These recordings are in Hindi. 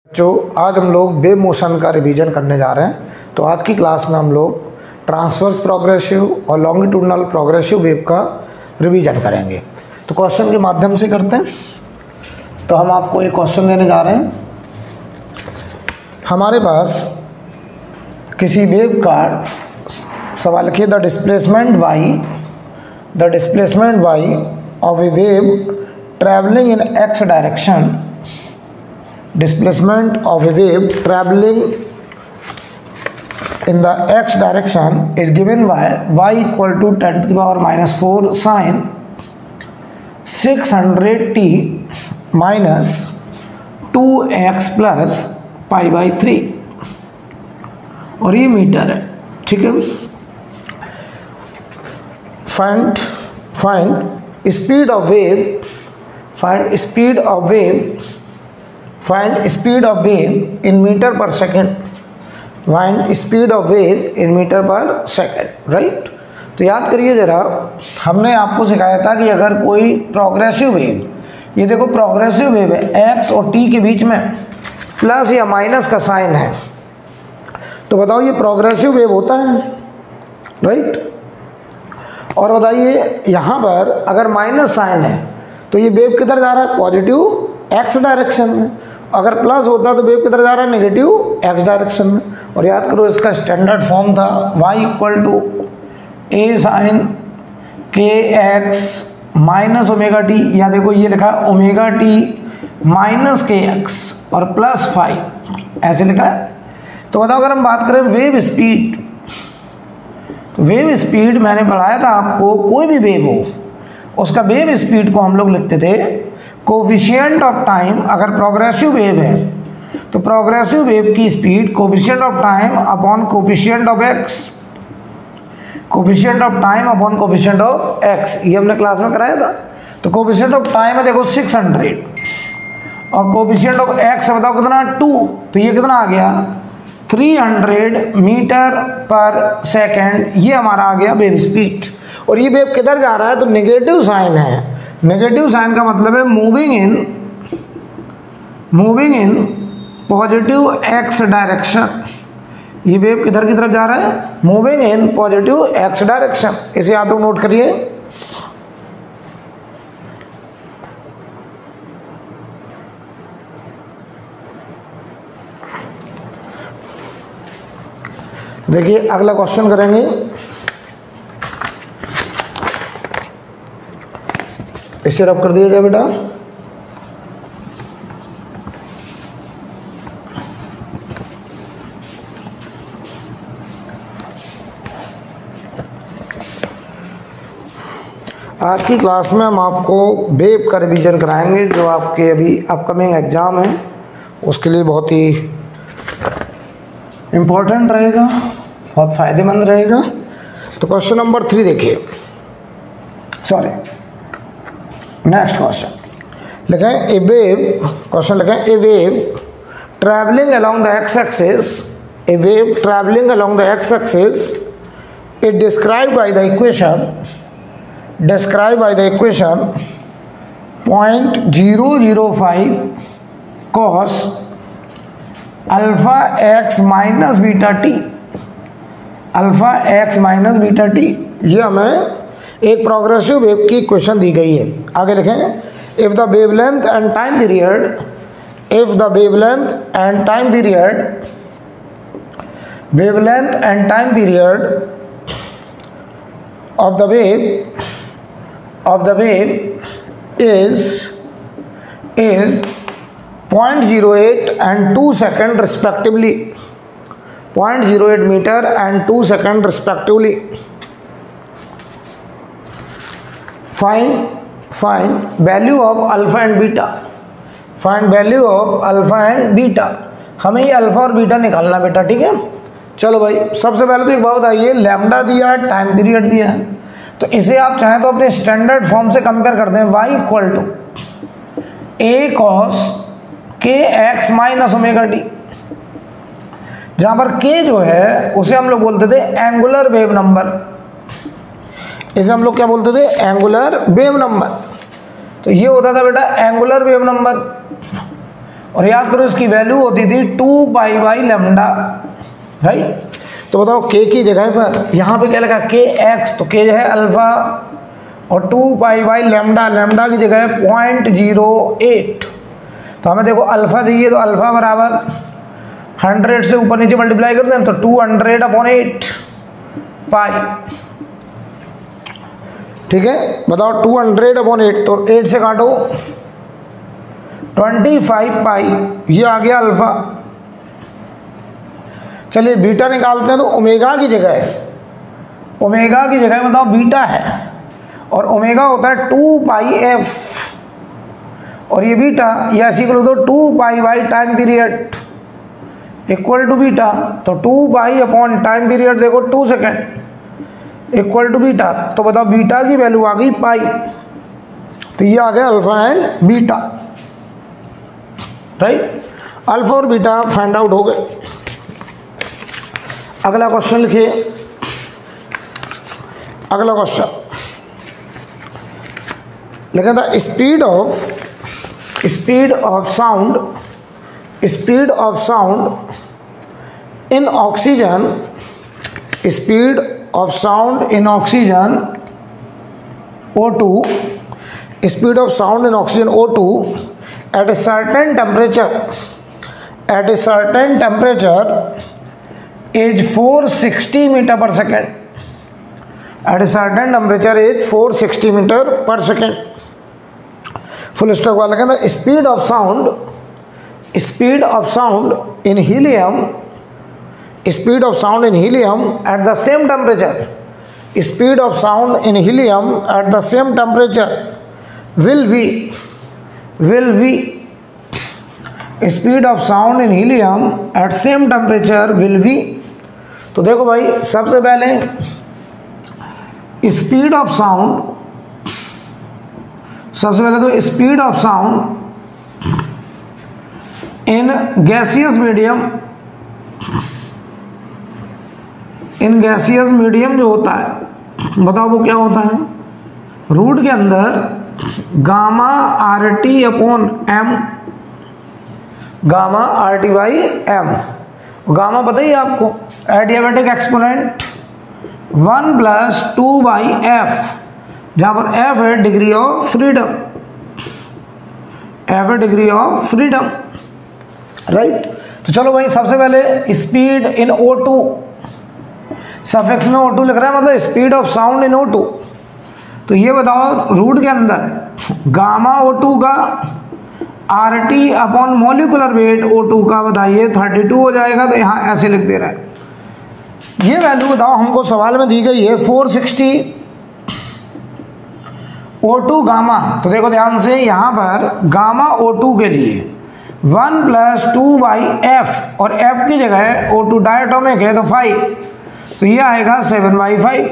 जो आज हम लोग वेव मोशन का रिवीजन करने जा रहे हैं। तो आज की क्लास में हम लोग ट्रांसवर्स प्रोग्रेसिव और लॉन्गिट्यूडनल प्रोग्रेसिव वेव का रिवीजन करेंगे। तो क्वेश्चन के माध्यम से करते हैं। तो हम आपको एक क्वेश्चन देने जा रहे हैं। हमारे पास किसी वेव का सवाल किया, the displacement y of a wave travelling in x direction, displacement of a wave traveling in the x direction is given by y equal to 10 to the power minus 4 sin 600t minus 2x plus pi by 3 और ये मीटर है। ठीक है। find speed of wave in meter per second, right. तो याद करिए जरा, हमने आपको सिखाया था कि अगर कोई प्रोग्रेसिव वेव, ये देखो प्रोग्रेसिव वेव है, एक्स और टी के बीच में प्लस या माइनस का साइन है, तो बताओ ये प्रोग्रेसिव वेव होता है, राइट। और बताइए यहाँ पर अगर माइनस साइन है तो ये वेव किधर जा रहा है, पॉजिटिव एक्स डायरेक्शन में। अगर प्लस होता तो वेव किधर जा रहा है, नेगेटिव एक्स डायरेक्शन में। और याद करो इसका स्टैंडर्ड फॉर्म था y equal to a sine k x minus omega t, या देखो ये लिखा omega t minus k x और प्लस 5, ऐसे लिखा है। तो बताओ अगर हम बात करें वेव स्पीड, तो वेव स्पीड मैंने पढ़ाया था आपको, कोई भी वेव हो उसका वेव स्पीड को हम लोग लिखते थे कोफिशिएंट ऑफ टाइम। अगर प्रोग्रेसिव वेव है तो प्रोग्रेसिव वेव की speed coefficient of time upon coefficient of x, coefficient of time upon coefficient of x, ये हमने क्लास में कराया था। तो कोफिशिएंट ऑफ टाइम है देखो 600 और कोफिशिएंट ऑफ एक्स बताओ कितना 2, तो ये कितना आ गया 300 मीटर पर सेकेंड, ये हमारा आ गया वेव स्पीड। और ये वेव किधर जा रहा है, तो नेगेटिव साइन है। नेगेटिव साइन का मतलब है moving in positive x direction. ये वेव किधर की तरफ जा रहा है, moving in positive x direction. इसे आप लोग नोट करिए। देखिए अगला क्वेश्चन करेंगे। इसे रब कर दिया जाए बेटा। आज की क्लास में हम आपको वेव का रिवीजन कराएंगे, जो आपके अभी अपकमिंग एग्जाम है उसके लिए बहुत ही इम्पोर्टेंट रहेगा, बहुत फायदेमंद रहेगा। तो क्वेश्चन नंबर 3 देखिए, नेक्स्ट क्वेश्चन लिखें ए वेव, क्वेश्चन लिखें a wave travelling along the x axis, a wave travelling along the x axis is described by the equation 0.005 cos alpha x minus beta t, alpha x minus beta t. ये हमें एक प्रोग्रेसिव वेव की इक्वेशन दी गई है। आगे लिखें, if the wavelength and time period of the wave is 0.08 and 2 seconds respectively, 0.08 meter and 2 seconds respectively. Find value of alpha and beta. हमें ये अल्फा और बीटा निकालना बेटा, ठीक है। चलो भाई, सबसे पहले तो एक बात बताइए, लैम्डा दिया है, टाइम पीरियड दिया है, तो इसे आप चाहें तो अपने स्टैंडर्ड फॉर्म से कंपेयर कर दें। y equal to a cos k x minus omega t, जहां पर k जो है उसे हम लोग बोलते थे एंगुलर वेव नंबर, इसे हम लोग क्या बोलते थे, एंगुलर वेव नंबर। तो ये होता था बेटा एंगुलर वेव नंबर। और याद करो इसकी वैल्यू होती थी 2 पाई बाई लैम्डा, राइट। तो बताओ के की जगह पर यहाँ पे क्या लगा के एक्स, तो के जो है अल्फा, और 2 पाई बाई लैम्डा, लैम्डा की जगह है 0.08। तो हमें देखो अल्फा चाहिए, तो अल्फा बराबर 100 से ऊपर नीचे मल्टीप्लाई कर दें तो 200/8 पाई, ठीक है। बताओ 200/8, तो 8 से काटो 25 पाई, ये आ गया अल्फा। चलिए बीटा निकालते हैं, तो ओमेगा की जगह है, ओमेगा की जगह बताओ बीटा है, और ओमेगा होता है 2 पाई एफ, और ये बीटा या ऐसी कर दो 2 pi by time period equal to beta, तो 2 पाई अपॉन टाइम पीरियड देखो 2 सेकेंड इक्वल टू बीटा। तो बताओ बीटा की वैल्यू आ गई पाई, तो ये आ गया alpha and beta, right. Alpha और बीटा फाइंड आउट हो गए। अगला क्वेश्चन लिखिए, अगला क्वेश्चन लिखा था speed of sound in oxygen, speed of sound in oxygen O2, speed of sound in oxygen O2 at a certain temperature is 460 meter per second, at a certain temperature is 460 meter per second। Full stop वाला कहता है speed of sound in helium, speed of sound in helium at the same temperature, speed of sound in helium at the same temperature will be speed of sound in helium at same temperature will be. तो देखो भाई सबसे पहले स्पीड ऑफ साउंड, सबसे पहले तो speed of sound in gaseous medium जो होता है, बताओ वो क्या होता है, रूट के अंदर gamma R T upon M, gamma R T by M. Gamma बताइए आपको एडियाबेटिक एक्सपोनेंट 1 + 2/f, जहां पर f है डिग्री ऑफ फ्रीडम, राइट। तो चलो भाई सबसे पहले स्पीड इन O2, सफिक्स में O2 लिख रहा है, मतलब speed of sound in O2। तो ये बताओ रूट के अंदर गामा O2 का RT upon molecular weight O2 का बताइए 32 हो जाएगा, तो यहाँ ऐसे लिख दे रहा है। ये वैल्यू बताओ हमको सवाल में दी गई है 460 O2 गामा। तो देखो ध्यान से यहाँ पर गामा O2 के लिए 1 + 2/f, और f की जगह O2 डायटोमिक है तो 5, तो ये आएगा 7/5।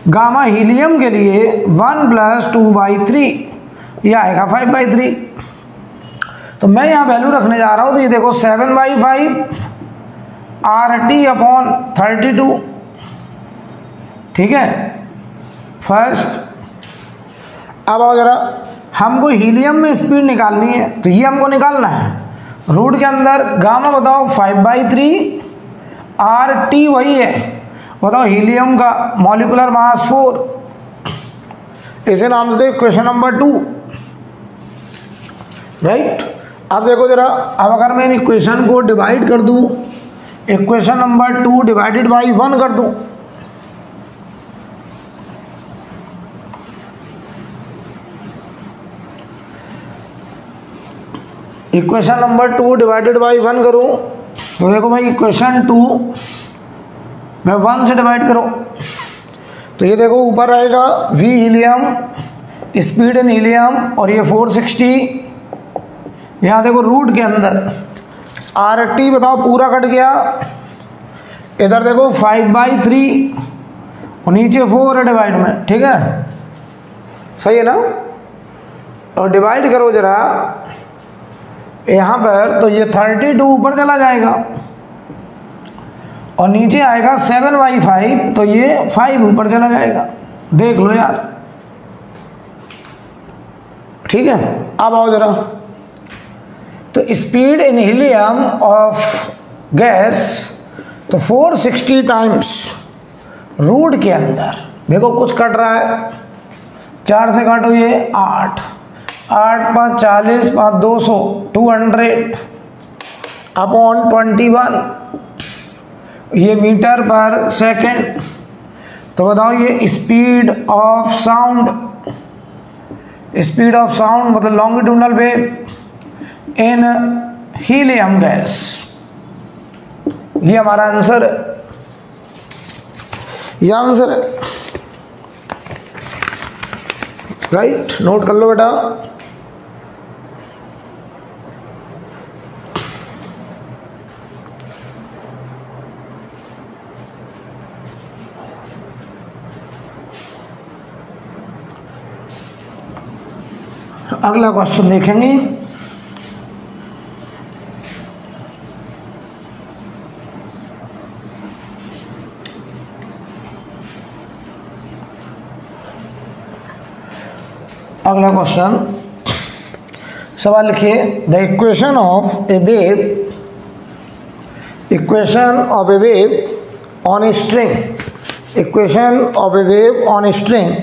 गामा हीलियम के लिए 1 + 2/3, ये आएगा 5/3। तो मैं यहाँ वैल्यू रखने जा रहा हूँ, तो ये देखो 7/5 RT अपॉन 32, ठीक है फर्स्ट। अब आओ जरा, हमको हीलियम में स्पीड निकालनी है, तो ये हमको निकालना है। रूट के अंदर गामा बताओ 5/3, RT वही है, बताओ हीलियम का मॉलिकुलर मास 4, इसे नाम देते क्वेश्चन नंबर 2, राइट। अब देखो जरा, अब अगर मैं इक्वेशन को डिवाइड कर दूं, इक्वेशन नंबर 2 डिवाइडेड बाई 1 कर दूं, इक्वेशन नंबर 2 डिवाइडेड बाई 1 करूं, तो देखो भाई इक्वेशन 2 मैं 1 से डिवाइड करो, तो ये देखो ऊपर आएगा V helium, speed in helium, और ये 460। यहाँ देखो रूट के अंदर RT बताओ पूरा कट गया, इधर देखो 5/3 और नीचे 4 है डिवाइड में, ठीक है सही है ना। और डिवाइड करो जरा यहाँ पर, तो ये 32 ऊपर चला जाएगा और नीचे आएगा 7/5, तो ये 5 ऊपर चला जाएगा, देख लो यार, ठीक है। अब आओ जरा, तो तो speed in helium of gas तो 460 टाइम्स रूट के अंदर। देखो कुछ कट रहा है, 4 से काटो ये 8, 8 5 40 5 200 200 अपॉन 21, ये मीटर पर सेकेंड। तो बताओ ये speed of sound, speed of sound मतलब longitudinal wave in helium gas. ये हमारा आंसर है, ये आंसर है, राइट। नोट कर लो बेटा। अगला क्वेश्चन देखेंगे। अगला क्वेश्चन, सवाल लिखिए। The equation of a wave, equation of a wave on a string, equation of a wave on a string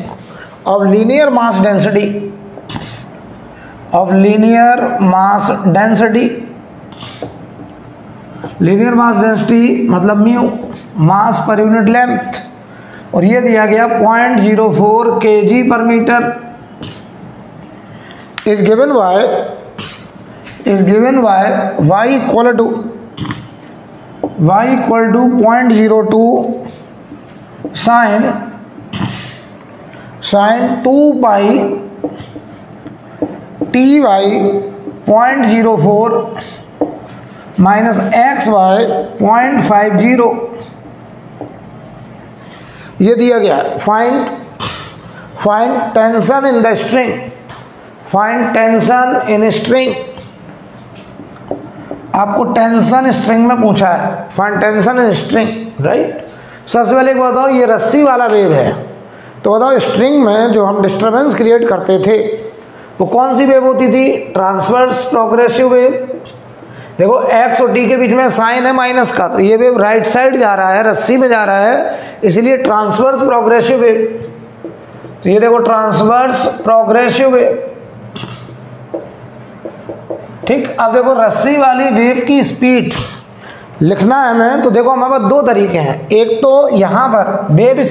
of linear mass density, of linear mass density, linear mass density मतलब म्यू, मास पर यूनिट लेंथ, और ये दिया गया 0.04 kg पर metre, is given by y equal to 0.02 sin 2 pi t y 0.04 minus x y 0.50, ये दिया गया। Find tension in the string, find tension in string. आपको टेंशन स्ट्रिंग में पूछा है, find tension in string, right. सबसे पहले एक बताओ, ये रस्सी वाला वेव है, तो बताओ स्ट्रिंग में जो हम डिस्टर्बेंस क्रिएट करते थे वो कौन सी वेव होती थी? Transverse progressive wave. देखो एक्स और टी के बीच में साइन है माइनस का, तो ये वेव राइट साइड जा रहा है, रस्सी में जा रहा है, इसलिए ट्रांसवर्स प्रोग्रेसिव वेव। तो ये देखो ट्रांसवर्स प्रोग्रेसिव वेव, ठीक। अब देखो रस्सी वाली वेव की स्पीड लिखना है हमें, तो देखो हमारे पास दो तरीके हैं। एक तो यहां पर वेव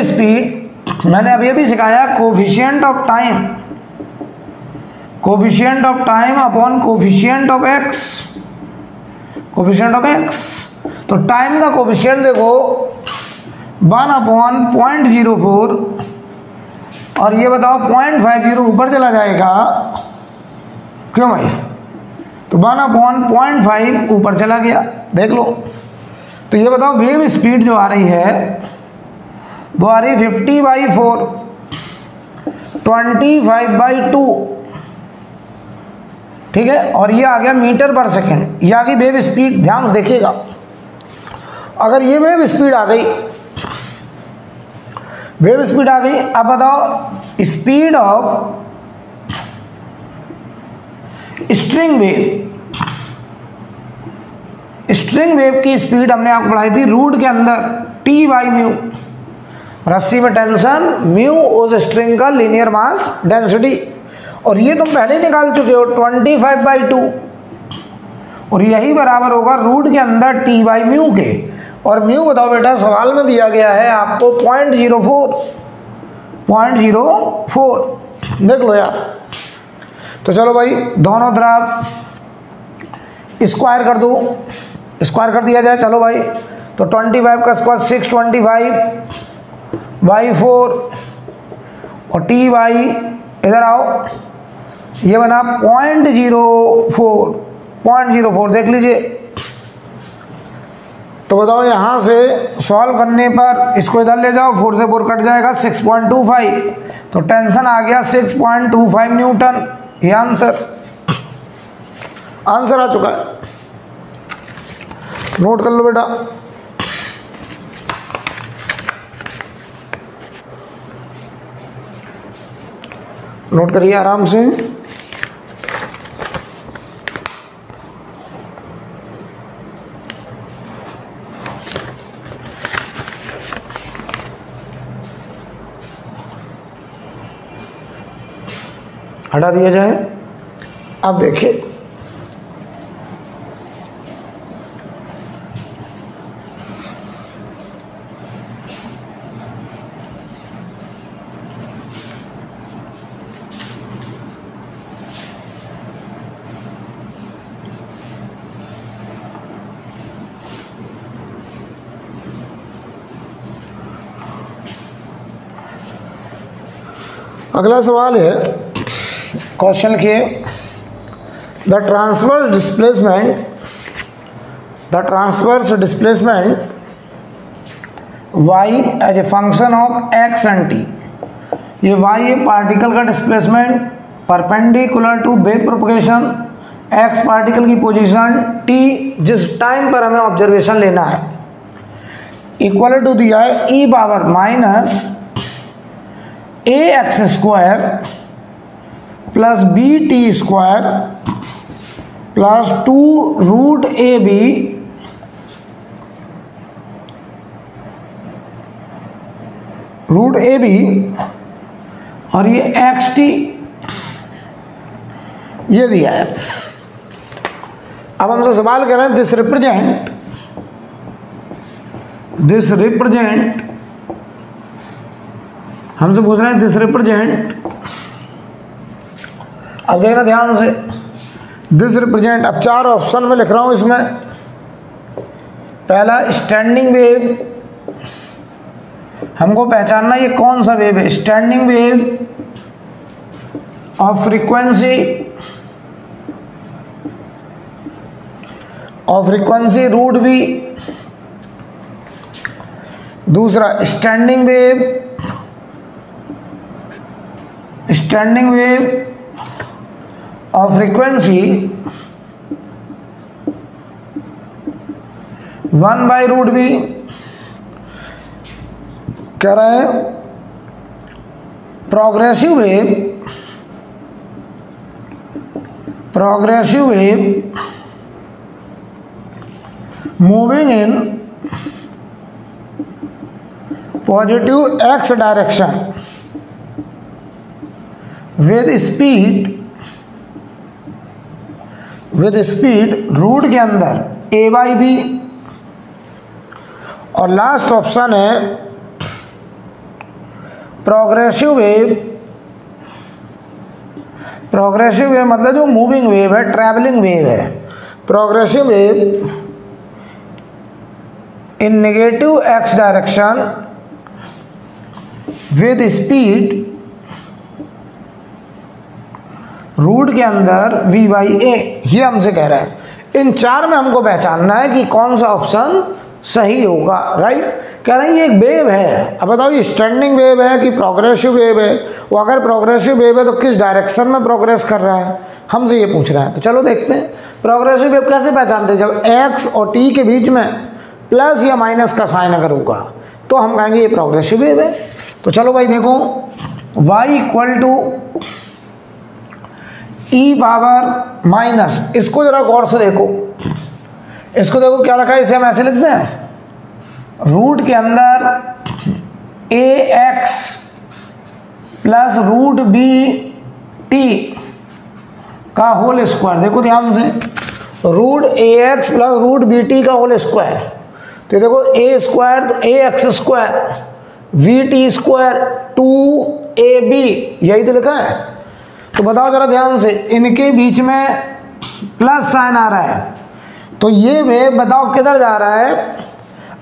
स्पीड मैंने अब ये भी सिखाया, coefficient of time upon coefficient of x. तो टाइम का कोफिशिएंट देखो 1/0.04, और ये बताओ 0.50 ऊपर चला जाएगा, क्यों भाई? तो 1/0.5 ऊपर चला गया, देख लो। तो ये बताओ वेव स्पीड जो आ रही है वो आ रही 50/4, 25/2, ठीक है। और ये आ गया मीटर पर सेकेंड, ये आ गई वेव स्पीड। ध्यान से देखिएगा, अगर ये वेव स्पीड आ गई, अब बताओ स्पीड ऑफ स्ट्रिंग वेव की स्पीड हमने आपको पढ़ाई थी रूट के अंदर T/म्यू। रस्सी में टेंशन, म्यू उस स्ट्रिंग का लीनियर मास डेंसिटी, और ये तुम पहले ही निकाल चुके हो 25/2, और यही बराबर होगा रूट के अंदर T/म्यू के। और म्यू बताओ बेटा, सवाल में दिया गया है आपको 0.04 देख लो यार। तो चलो भाई दोनों तरफ स्क्वायर कर दो, स्क्वायर कर दिया जाए। चलो भाई, तो 25 का स्क्वायर 625/4, और T/, इधर आओ, ये बना 0.04 देख लीजिए। तो बताओ यहां से सॉल्व करने पर इसको इधर ले जाओ, 4 से 4 कट जाएगा, 6.25, तो टेंशन आ गया 6.25 न्यूटन। ये आंसर आ चुका है, नोट कर लो बेटा। नोट करिए आराम से। हटा दिया जाए। अब देखिए अगला सवाल है, क्वेश्चन लिखिए, the transverse displacement y as a function of x and t। ये y है पार्टिकल का displacement perpendicular to wave propagation, x particle की पोजीशन, t जिस टाइम पर हमें ऑब्जर्वेशन लेना है, इक्वल टू दिया है e power minus a x square plus b t square plus 2 root a b और ये एक्स टी ये दिया है। अब हमसे सवाल कर रहे हैं, दिस रिप्रेजेंट हमसे पूछ रहे हैं दिस रिप्रेजेंट, अब देखना ध्यान से, दिस रिप्रेजेंट, अब 4 ऑप्शन में लिख रहा हूं इसमें। पहला स्टैंडिंग वेव, हमको पहचानना ये कौन सा वेव है, standing wave of frequency root b. दूसरा standing wave of frequency 1/√b। कह रहे हैं progressive wave moving in positive x direction with speed root के अंदर a/b। और लास्ट ऑप्शन है प्रोग्रेसिव वेव मतलब जो मूविंग वेव है, ट्रैवलिंग वेव है। Progressive wave in negative x direction with speed root के अंदर v/a, ये हमसे कह रहा है। इन 4 में हमको पहचानना है कि कौन सा ऑप्शन सही होगा, राइट। कह रहे हैं ये एक वेव है, अब बताओ ये स्टैंडिंग वेव है कि प्रोग्रेसिव वेव है। वो अगर प्रोग्रेसिव वेव है तो किस डायरेक्शन में प्रोग्रेस कर रहा है, हमसे ये पूछ रहा है। तो चलो देखते हैं प्रोग्रेसिव वेव कैसे पहचानते हैं। जब x और t के बीच में प्लस या माइनस का साइन अगर होगा तो हम कहेंगे ये प्रोग्रेसिव वेव है। तो चलो भाई देखो, y equal to e power minus, इसको जरा गौर से देखो, इसको देखो क्या लिखा है, इसे हम ऐसे लिखते हैं, रूट के अंदर ax plus root b t का होल स्क्वायर। देखो ध्यान से, root ax plus root b t का होल स्क्वायर। तो देखो a स्क्वायर तो ax square, v t square 2ab, यही तो लिखा है। तो बताओ जरा ध्यान से, इनके बीच में प्लस साइन आ रहा है, तो ये वेव बताओ किधर जा रहा है।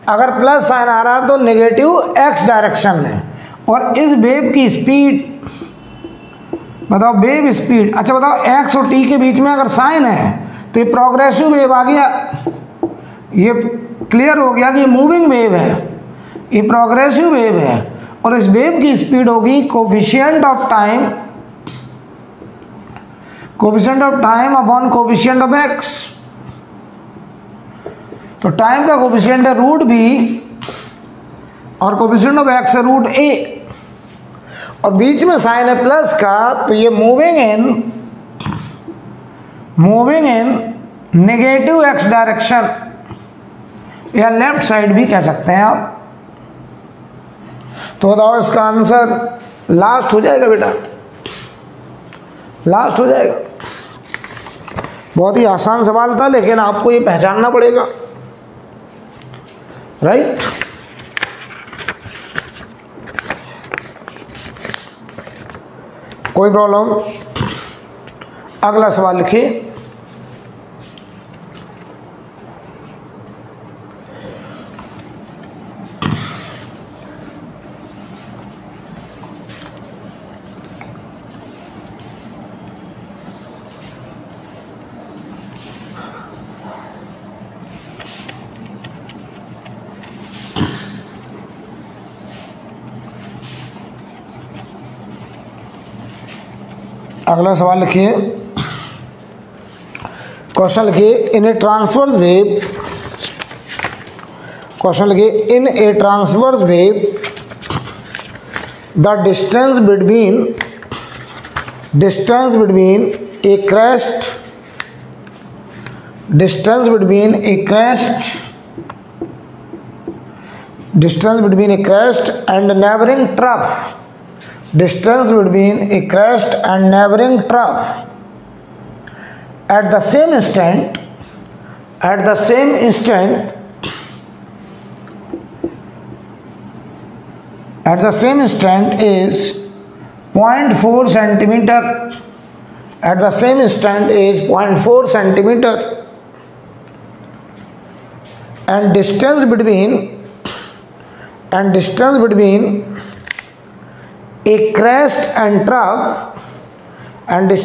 अगर प्लस साइन आ रहा है तो नेगेटिव x डायरेक्शन में, और इस वेव की स्पीड बताओ, वेव स्पीड, अच्छा बताओ x और t के बीच में अगर साइन है तो ये प्रोग्रेसिव वेव आ गया। ये क्लियर हो गया कि ये मूविंग वेव है, ये प्रोग्रेसिव वेव है, और इस वेव की स्पीड होगी coefficient of time upon coefficient of x। तो टाइम का कोफिशिएंट है रूट बी और कोफिशिएंट ऑफ x है रूट a, और बीच में साइन है प्लस का, तो ये moving in negative x direction, या लेफ्ट साइड भी कह सकते हैं आप। तो बताओ इसका आंसर लास्ट हो जाएगा बेटा, लास्ट हो जाएगा। बहुत ही आसान सवाल था, लेकिन आपको ये पहचानना पड़ेगा, राइट। कोई प्रॉब्लम? अगला सवाल लिखिए। अगला सवाल लिखिए, क्वेश्चन लिखिए, in a transverse wave, question लिखिए, in a transverse wave the distance between a crest, distance between a crest and neighboring trough, distance between a crest and neighboring trough at the same instant is 0.4 centimeter, at the same instant is 0.4 centimeter, and distance between a crest and trough at the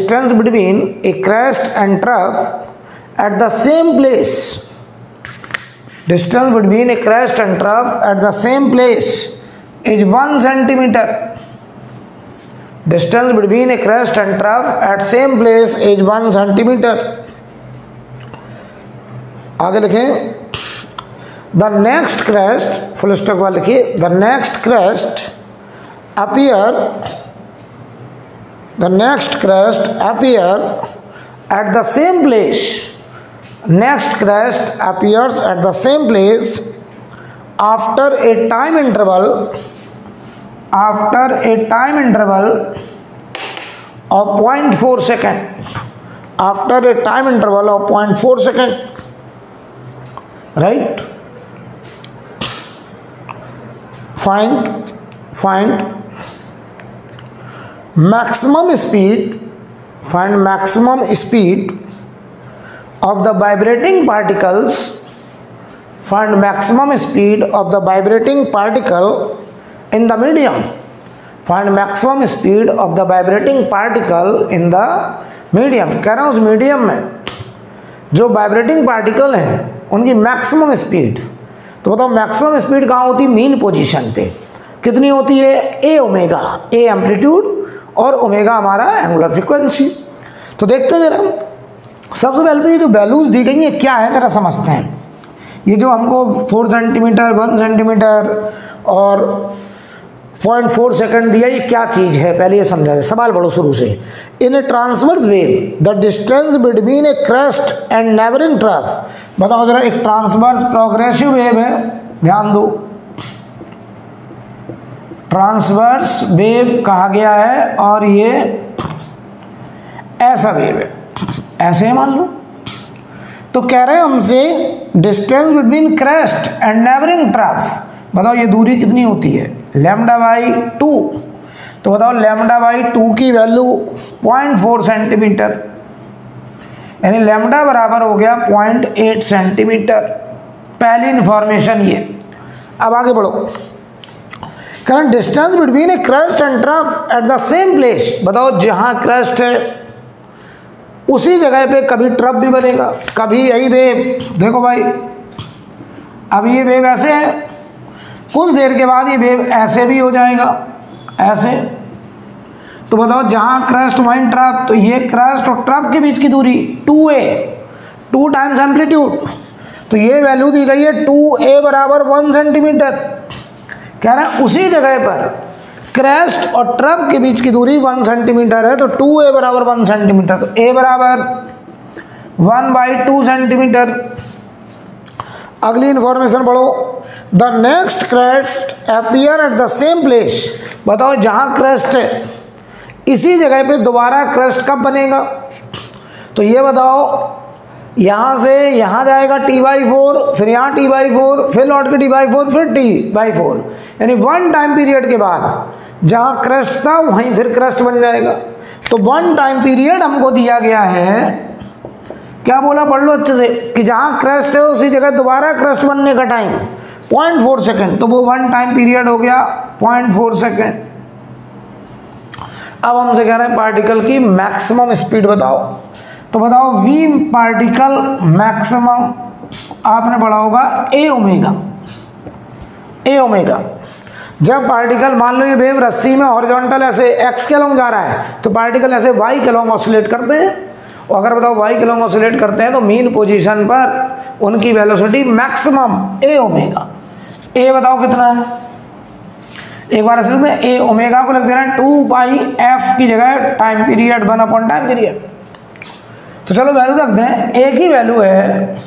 same place, distance between a crest and trough at the same place is 1 centimeter, distance between a crest and trough at same place is 1 centimeter। आगे लिखें, the next crest, full stop वाला लिखिए, the next crest appear at the same place, next crest appears at the same place after a time interval of 0.4 second, after a time interval of 0.4 second, right? Find maximum speed of the vibrating particles, in the medium, find maximum speed of the vibrating particle in the medium। कह रहा हूँ उस मीडियम में जो वाइब्रेटिंग पार्टिकल हैं उनकी मैक्सिमम स्पीड। तो बताओ मैक्सिमम स्पीड कहाँ होती है? मीन पोजीशन पे। कितनी होती है? ए ओमेगा, ए एम्पलीट्यूड और ओमेगा हमारा एंगुलर फ्रीक्वेंसी। तो देखते हैं जरा, सबसे पहले तो ये जो वैल्यूज दी गई है क्या है जरा समझते हैं। ये जो हमको 4 सेंटीमीटर, 1 सेंटीमीटर और 0.4 सेकंड दिया, ये क्या चीज़ है पहले ये समझा जाए। सवाल पढ़ो शुरू से। In a transverse wave the distance between a crest and neighbouring trough, बताओ जरा, एक ट्रांसवर्स प्रोग्रेसिव वेव है, ध्यान दो, ट्रांसवर्स वेव कहा गया है और ये ऐसा वेव है, ऐसे मान लो। तो कह रहे हैं हमसे distance between crest and neighbouring trough, बताओ ये दूरी कितनी होती है? λ/2। तो बताओ λ/2 की वैल्यू 0.4 सेंटीमीटर, यानी लैम्डा बराबर हो गया 0.8 सेंटीमीटर। पहली इंफॉर्मेशन ये। अब आगे बढ़ो, current distance between a crest and trough eight the same place, बताओ जहां क्रेस्ट है उसी जगह पे कभी ट्रफ भी बनेगा, कभी यही वेव। देखो भाई, अब ये वेव ऐसे है, कुछ देर के बाद ये वेव ऐसे भी हो जाएगा, ऐसे। तो बताओ जहां क्रेस्ट वहीं ट्रफ, तो ये क्रेस्ट और ट्रफ के बीच की दूरी 2a, 2 टाइम्स एम्पलीट्यूड। तो ये वैल्यू दी गई है 2a बराबर 1 सेंटीमीटर। कह रहा है उसी जगह पर क्रेस्ट और ट्रफ के बीच की दूरी 1 सेंटीमीटर है, तो 2a बराबर 1 सेंटीमीटर, तो a बराबर 1/2 सेंटीमीटर। अगली इंफॉर्मेशन पढ़ो, the next crest appear eight the same place, बताओ जहां क्रेस्ट है इसी जगह पे दोबारा क्रस्ट कब बनेगा? तो ये बताओ, यहाँ से यहाँ जाएगा T/4, फिर यहाँ T/4, फिर लौट के T/4, फिर T/4, यानी 1 टाइम पीरियड के बाद जहाँ क्रस्ट था वहीं फिर क्रस्ट बन जाएगा। तो 1 टाइम पीरियड हमको दिया गया है, क्या बोला पढ़ लो अच्छे से, कि जहाँ क्रस्ट है उसी जगह दोबारा क्रस्ट बनने का टाइम 0.4 सेकेंड, तो वो 1 टाइम पीरियड हो गया 0.4 सेकेंड। अब हमसे कह रहे हैं पार्टिकल की मैक्सिमम स्पीड बताओ। तो बताओ v पार्टिकल मैक्सिमम आपने पढ़ा होगा a ओमेगा। जब पार्टिकल मान लो ये वेव रस्सी में हॉरिजॉन्टल ऐसे x के अलॉन्ग जा रहा है, तो पार्टिकल ऐसे y के अलॉन्ग ऑसिलेट करते हैं। और अगर बताओ y के अलॉन्ग ऑसिलेट करते हैं तो मीन पोजीशन पर उनकी velocity maximum a omega. a बताओ कितना है, एक बार ऐसे लिखते हैं, a ओमेगा को लिख दे रहे हैं 2πf की जगह टाइम पीरियड 1 टाइम पीरियड। तो चलो वैल्यू रख दें, a की वैल्यू है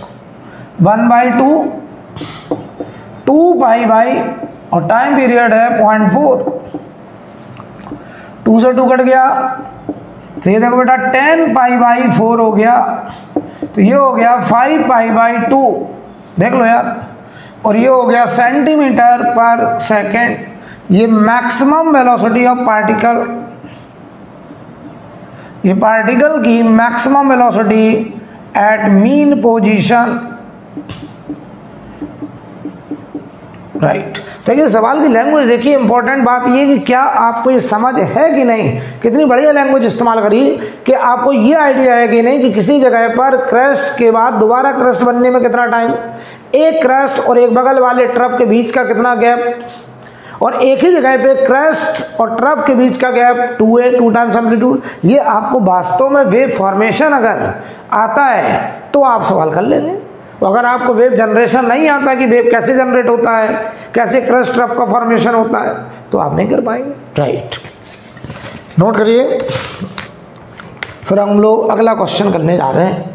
1/2 2π और टाइम पीरियड है 0.4। 2 से 2 कट गया, तो ये देखो बेटा 10π/4 हो गया, तो ये हो गया 5π/2, देख लो यार। और ये हो गया सेंटीमीटर पर सेकेंड। ये मैक्सिमम वेलोसिटी ऑफ पार्टिकल, ये पार्टिकल की maximum velocity at mean position, right. देखिए सवाल की लैंग्वेज देखिए, इंपॉर्टेंट बात ये कि क्या आपको ये समझ है कि नहीं, कितनी बढ़िया लैंग्वेज इस्तेमाल करी कि आपको ये आइडिया है कि नहीं कि किसी जगह पर क्रस्ट के बाद दोबारा क्रस्ट बनने में कितना टाइम, एक क्रस्ट और एक बगल वाले ट्रफ के बीच का कितना गैप, और एक ही जगह पे क्रस्ट और ट्रफ के बीच का गैप 2a 2 टाइम्स एम्पलीट्यूड। ये आपको वास्तव में वेव फॉर्मेशन अगर आता है तो आप सवाल कर लेंगे। अगर आपको वेव जनरेशन नहीं आता कि वेव कैसे जनरेट होता है, कैसे क्रस्ट ट्रफ का फॉर्मेशन होता है, तो आप नहीं कर पाएंगे, राइट। नोट करिए, फिर हम लोग अगला क्वेश्चन करने जा रहे हैं।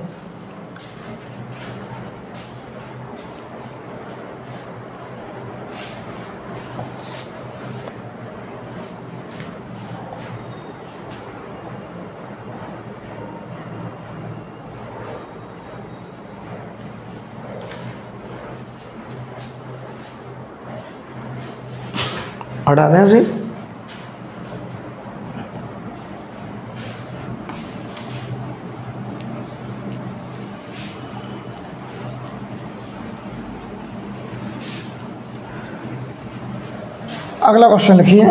हटा दें जी, अगला क्वेश्चन लिखिए,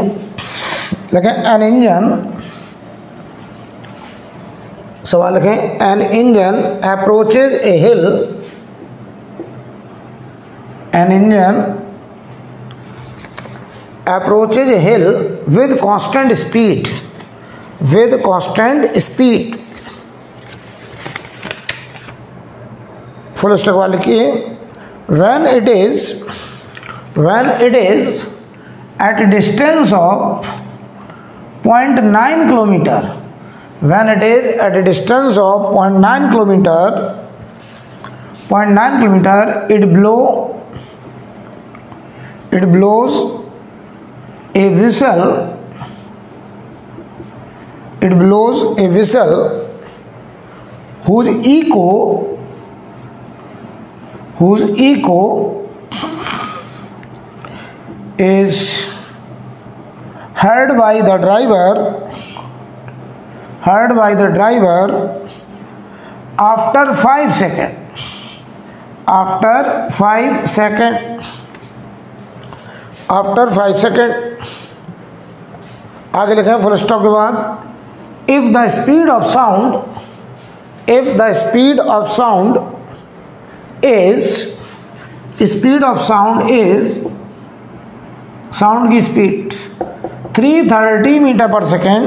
लिखें एन इंजन, सवाल लिखें an engine approaches a hill, an engine approaches a hill with constant speed, full stop वाले की, when it is at a distance of 0.9 kilometer, when it is at a distance of 0.9 kilometer, it blows a whistle whose echo is heard by the driver after 5 seconds. After 5 seconds, आगे लिखें फुल स्टॉप के बाद, if the speed of sound is sound की speed 330 metre per second,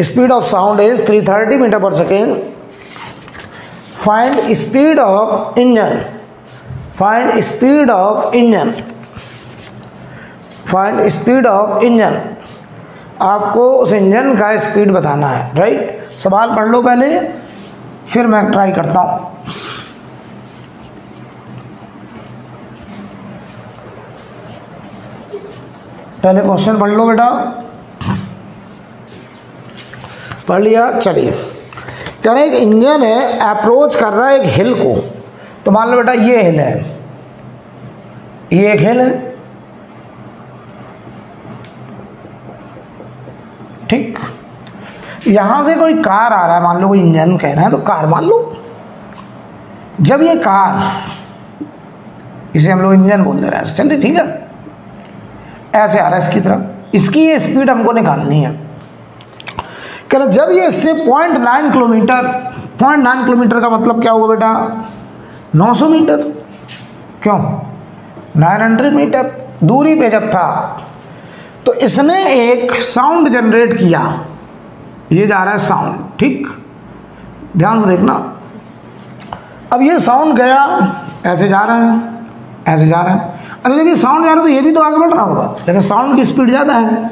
speed of sound is 330 metre per second, find speed of engine, आपको उस इंजन का स्पीड बताना है, राइट। सवाल पढ़ लो पहले, फिर मैं ट्राई करता हूं। पहले क्वेश्चन पढ़ लो बेटा। पढ़ लिया। चलिए, कह रहे एक इंजन है अप्रोच कर रहा है एक हिल को। तो मान लो बेटा ये हिल है, ये एक हिल है, ठीक। यहां से कोई कार आ रहा है, मान लो कोई इंजन कह रहा है तो कार मान लो। जब ये कार, इसे हम लोग इंजन बोल दे रहे हैं, चलिए ठीक है, ऐसे आ रहा है इसकी तरफ, इसकी ये स्पीड हमको निकालनी है। कह रहे जब ये इससे 0.9 किलोमीटर, 0.9 किलोमीटर का मतलब क्या हुआ बेटा, 900 मीटर, क्यों 900 मीटर दूरी पे जब था, तो इसने एक साउंड जनरेट किया। ये जा रहा है साउंड, ठीक, ध्यान से देखना। अब ये साउंड गया, ऐसे जा रहा है, ऐसे जा रहा है। अब जब ये साउंड जा रहा है तो ये भी तो आगे बढ़ रहा होगा, लेकिन साउंड की स्पीड ज़्यादा है,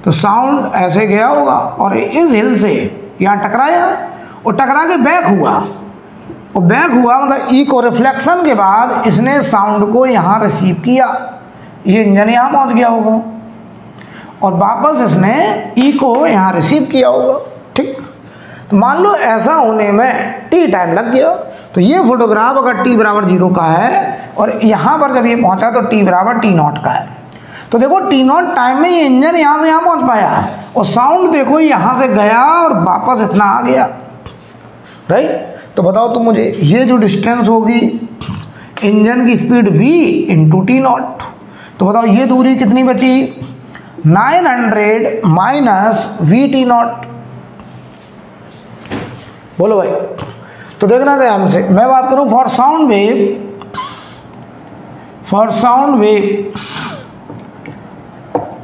तो साउंड ऐसे गया होगा और इस हिल से यहाँ टकराया और टकरा के बैक हुआ। और बैक हुआ मतलब इको रिफ्लेक्शन के बाद इसने साउंड को यहाँ रिसीव किया, ये इंजन यहाँ पहुँच गया होगा और वापस इसने ई को यहाँ रिसीव किया होगा, ठीक। तो मान लो ऐसा होने में टी टाइम लग गया, तो ये फोटोग्राफ अगर टी बराबर 0 का है और यहाँ पर जब ये पहुँचा तो टी बराबर T0 का है। तो देखो T0 टाइम में ये इंजन यहाँ से यहाँ पहुँच पाया और साउंड देखो यहाँ से गया और वापस इतना आ गया, राइट। तो बताओ तुम मुझे, ये जो डिस्टेंस होगी इंजन की स्पीड v इंटू T0, तो बताओ ये दूरी कितनी बची, 900 माइनस VT0। बोलो भाई, तो देखना ध्यान से, मैं बात करूं for sound wave, for sound wave,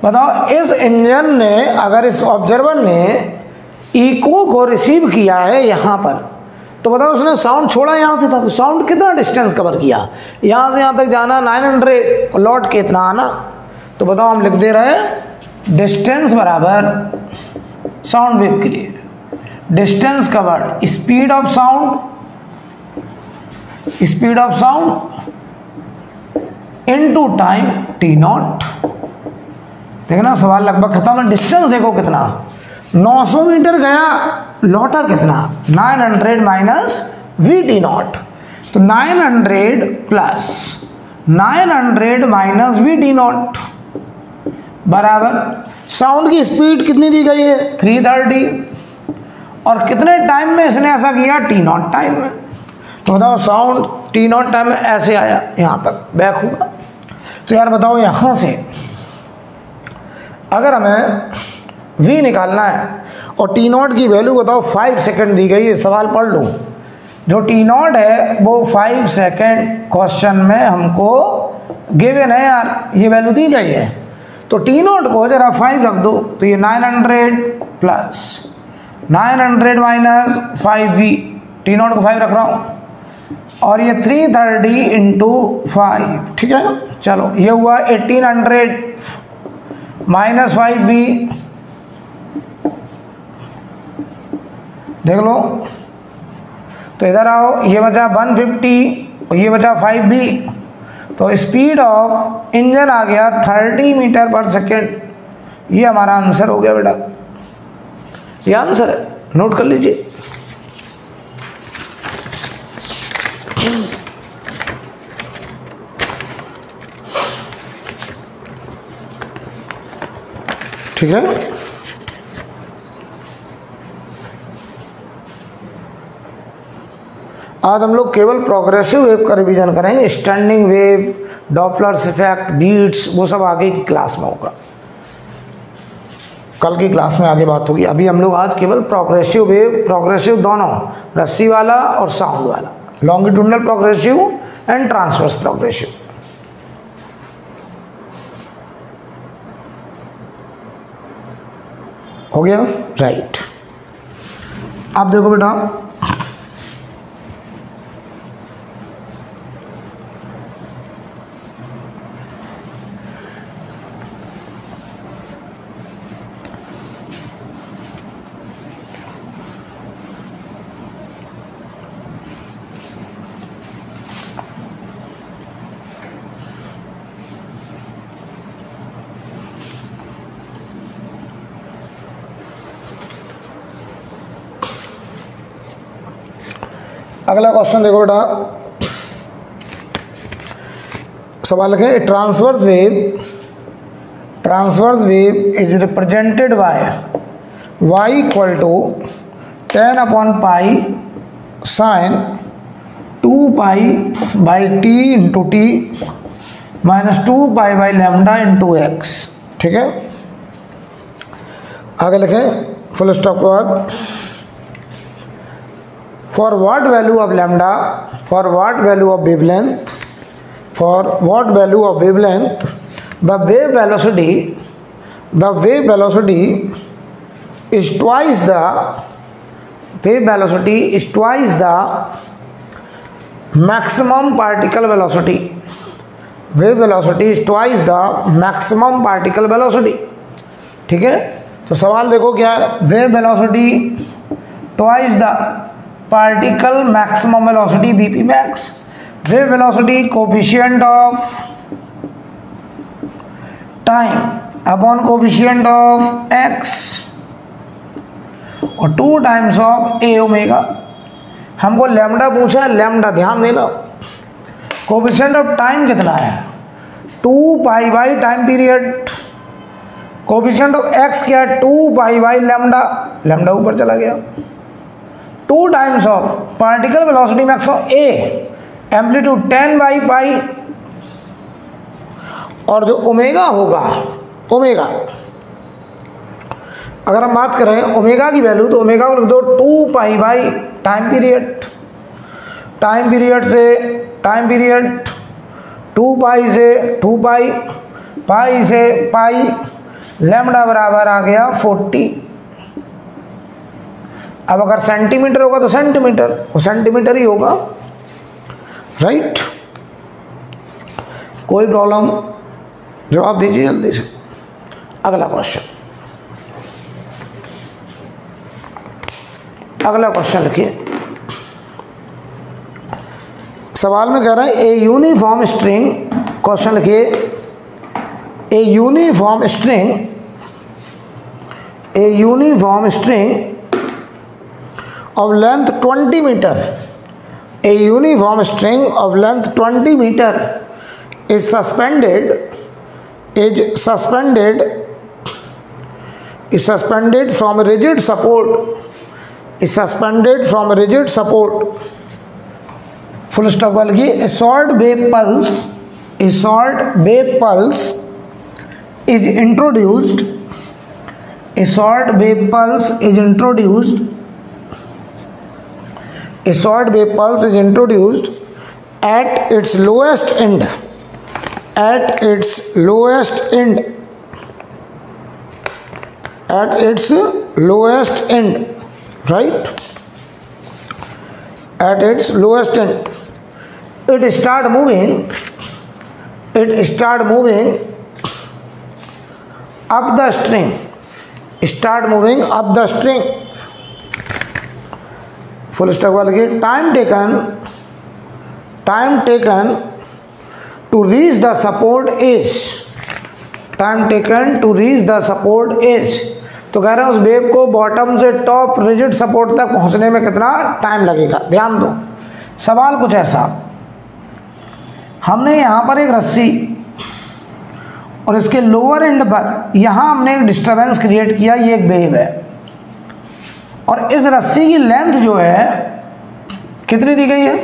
बताओ इस इंजन ने, अगर इस ऑब्जर्वर ने इको को रिसीव किया है यहां पर, तो बताओ उसने साउंड छोड़ा यहां से था, तो साउंड कितना डिस्टेंस कवर किया, यहां से यहां तक जाना 900 और लौट के इतना आना। तो बताओ हम लिख दे रहे हैं डिस्टेंस बराबर साउंड वेव के लिए distance covered speed of sound, speed of sound into time T0। देखना सवाल लगभग खत्म है। डिस्टेंस देखो कितना, 900 मीटर गया, लौटा कितना, 900 माइनस VT0। तो 900 प्लस 900 माइनस VT0 बराबर साउंड की स्पीड कितनी दी गई है 330, और कितने टाइम में इसने ऐसा किया, T0 टाइम में। तो बताओ साउंड T0 टाइम में ऐसे आया, यहाँ तक बैक हुआ। तो यार बताओ यहाँ से अगर हमें V निकालना है और T0 की वैल्यू बताओ 5 सेकंड दी गई है, सवाल पढ़ लो। जो T0 है वो 5 सेकंड क्वेश्चन में हमको गिवन है यार, ये वैल्यू दी गई है। तो T0 को जरा 5 रख दो, तो ये 900 प्लस 900 माइनस 5V, T0 को 5 रख रहा हूँ, और ये 330 इंटू 5, ठीक है। चलो ये हुआ 1800 माइनस 5V, देख लो। तो इधर आओ, ये बचा 150 और ये बचा 5V, तो स्पीड ऑफ इंजन आ गया 30 मीटर पर सेकेंड। ये हमारा आंसर हो गया बेटा, ये आंसर है, नोट कर लीजिए। ठीक है, आज हम लोग केवल प्रोग्रेसिव वेव का रिवीजन करेंगे। Standing wave, Doppler's effect, beats, वो सब आगे की क्लास में होगा, कल की क्लास में आगे बात होगी। अभी हम लोग आज केवल प्रोग्रेसिव वेव, प्रोग्रेसिव दोनों, रस्सी वाला और साउंड वाला, longitudinal progressive and transverse progressive. हो गया, राइट। आप देखो बेटा, अगला क्वेश्चन देखो बेटा, सवाल लिखे transverse wave is represented by y equal to 10/π sine 2π/t into t minus 2π/λ into x. ठीक है, आगे लिखें फुल स्टॉप के बाद for what value of lambda, for what value of wavelength, for what value of wavelength the wave velocity is twice the wave velocity is twice the maximum particle velocity. Wave velocity is twice the maximum particle velocity. ठीक है, तो सवाल देखो क्या है, wave velocity twice the particle maximum velocity bp max, wave velocity coefficient of time upon coefficient of x और 2 टाइम्स ऑफ ए ओमेगा। हमको लैम्डा पूछा है, लैम्डा ध्यान देना, कोएफिशिएंट ऑफ टाइम कितना है 2π time period, coefficient of x क्या है 2π लैम्डा, लैम्डा ऊपर चला गया, 2 times of particle velocity max of a amplitude 10/π और जो ओमेगा होगा, ओमेगा अगर हम बात करें ओमेगा की वैल्यू तो ओमेगा को लिख दो 2π टाइम पीरियड, टाइम पीरियड से टाइम पीरियड 2π से 2π, पाई से पाई, लैम्डा बराबर आ गया 40। अब अगर सेंटीमीटर होगा तो सेंटीमीटर, वो सेंटीमीटर ही होगा, राइट। कोई प्रॉब्लम, जवाब दीजिए जल्दी से। अगला क्वेश्चन, अगला क्वेश्चन लिखिए, सवाल में कह रहा है ए यूनिफॉर्म स्ट्रिंग, क्वेश्चन लिखिए a uniform string of length 20 meter, a uniform string of length 20 meter is suspended from a rigid support, full stop वाली की a short wave pulse is introduced at its lowest end, right, at its lowest end it start moving up the string, full stop वाले time taken to reach the support is, तो कह रहे हैं उस वेव को बॉटम से टॉप रिजिड सपोर्ट तक पहुंचने में कितना टाइम लगेगा। ध्यान दो, सवाल कुछ ऐसा, हमने यहां पर एक रस्सी और इसके लोअर एंड पर यहां हमने एक डिस्टरबेंस क्रिएट किया, ये एक वेव है, और इस रस्सी की लेंथ जो है कितनी दी गई है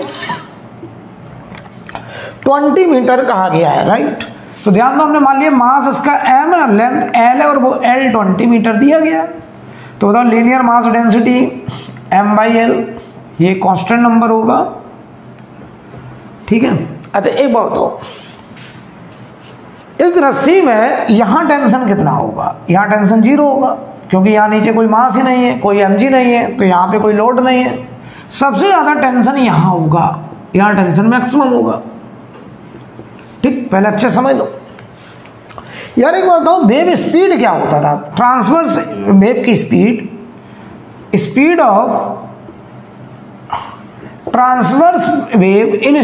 20 मीटर कहा गया है, राइट। तो ध्यान दो, हमने मान लिया मास इसका m है, लेंथ l है और वो l 20 मीटर दिया गया। तो बताओ लीनियर मास डेंसिटी m/l, ये कांस्टेंट नंबर होगा, ठीक है। अच्छा एक बात हो, इस रस्सी में यहां टेंशन कितना होगा, यहां टेंशन 0 होगा, क्योंकि यहां नीचे कोई मास ही नहीं है, कोई mg नहीं है, तो यहां पे कोई लोड नहीं है। सबसे ज्यादा टेंशन यहां होगा, यहां टेंशन मैक्सिमम होगा, ठीक। पहले अच्छे समझ लो यार। एक बात बताओ, वेव स्पीड क्या होता था, ट्रांसवर्स वेव की speed of transverse wave in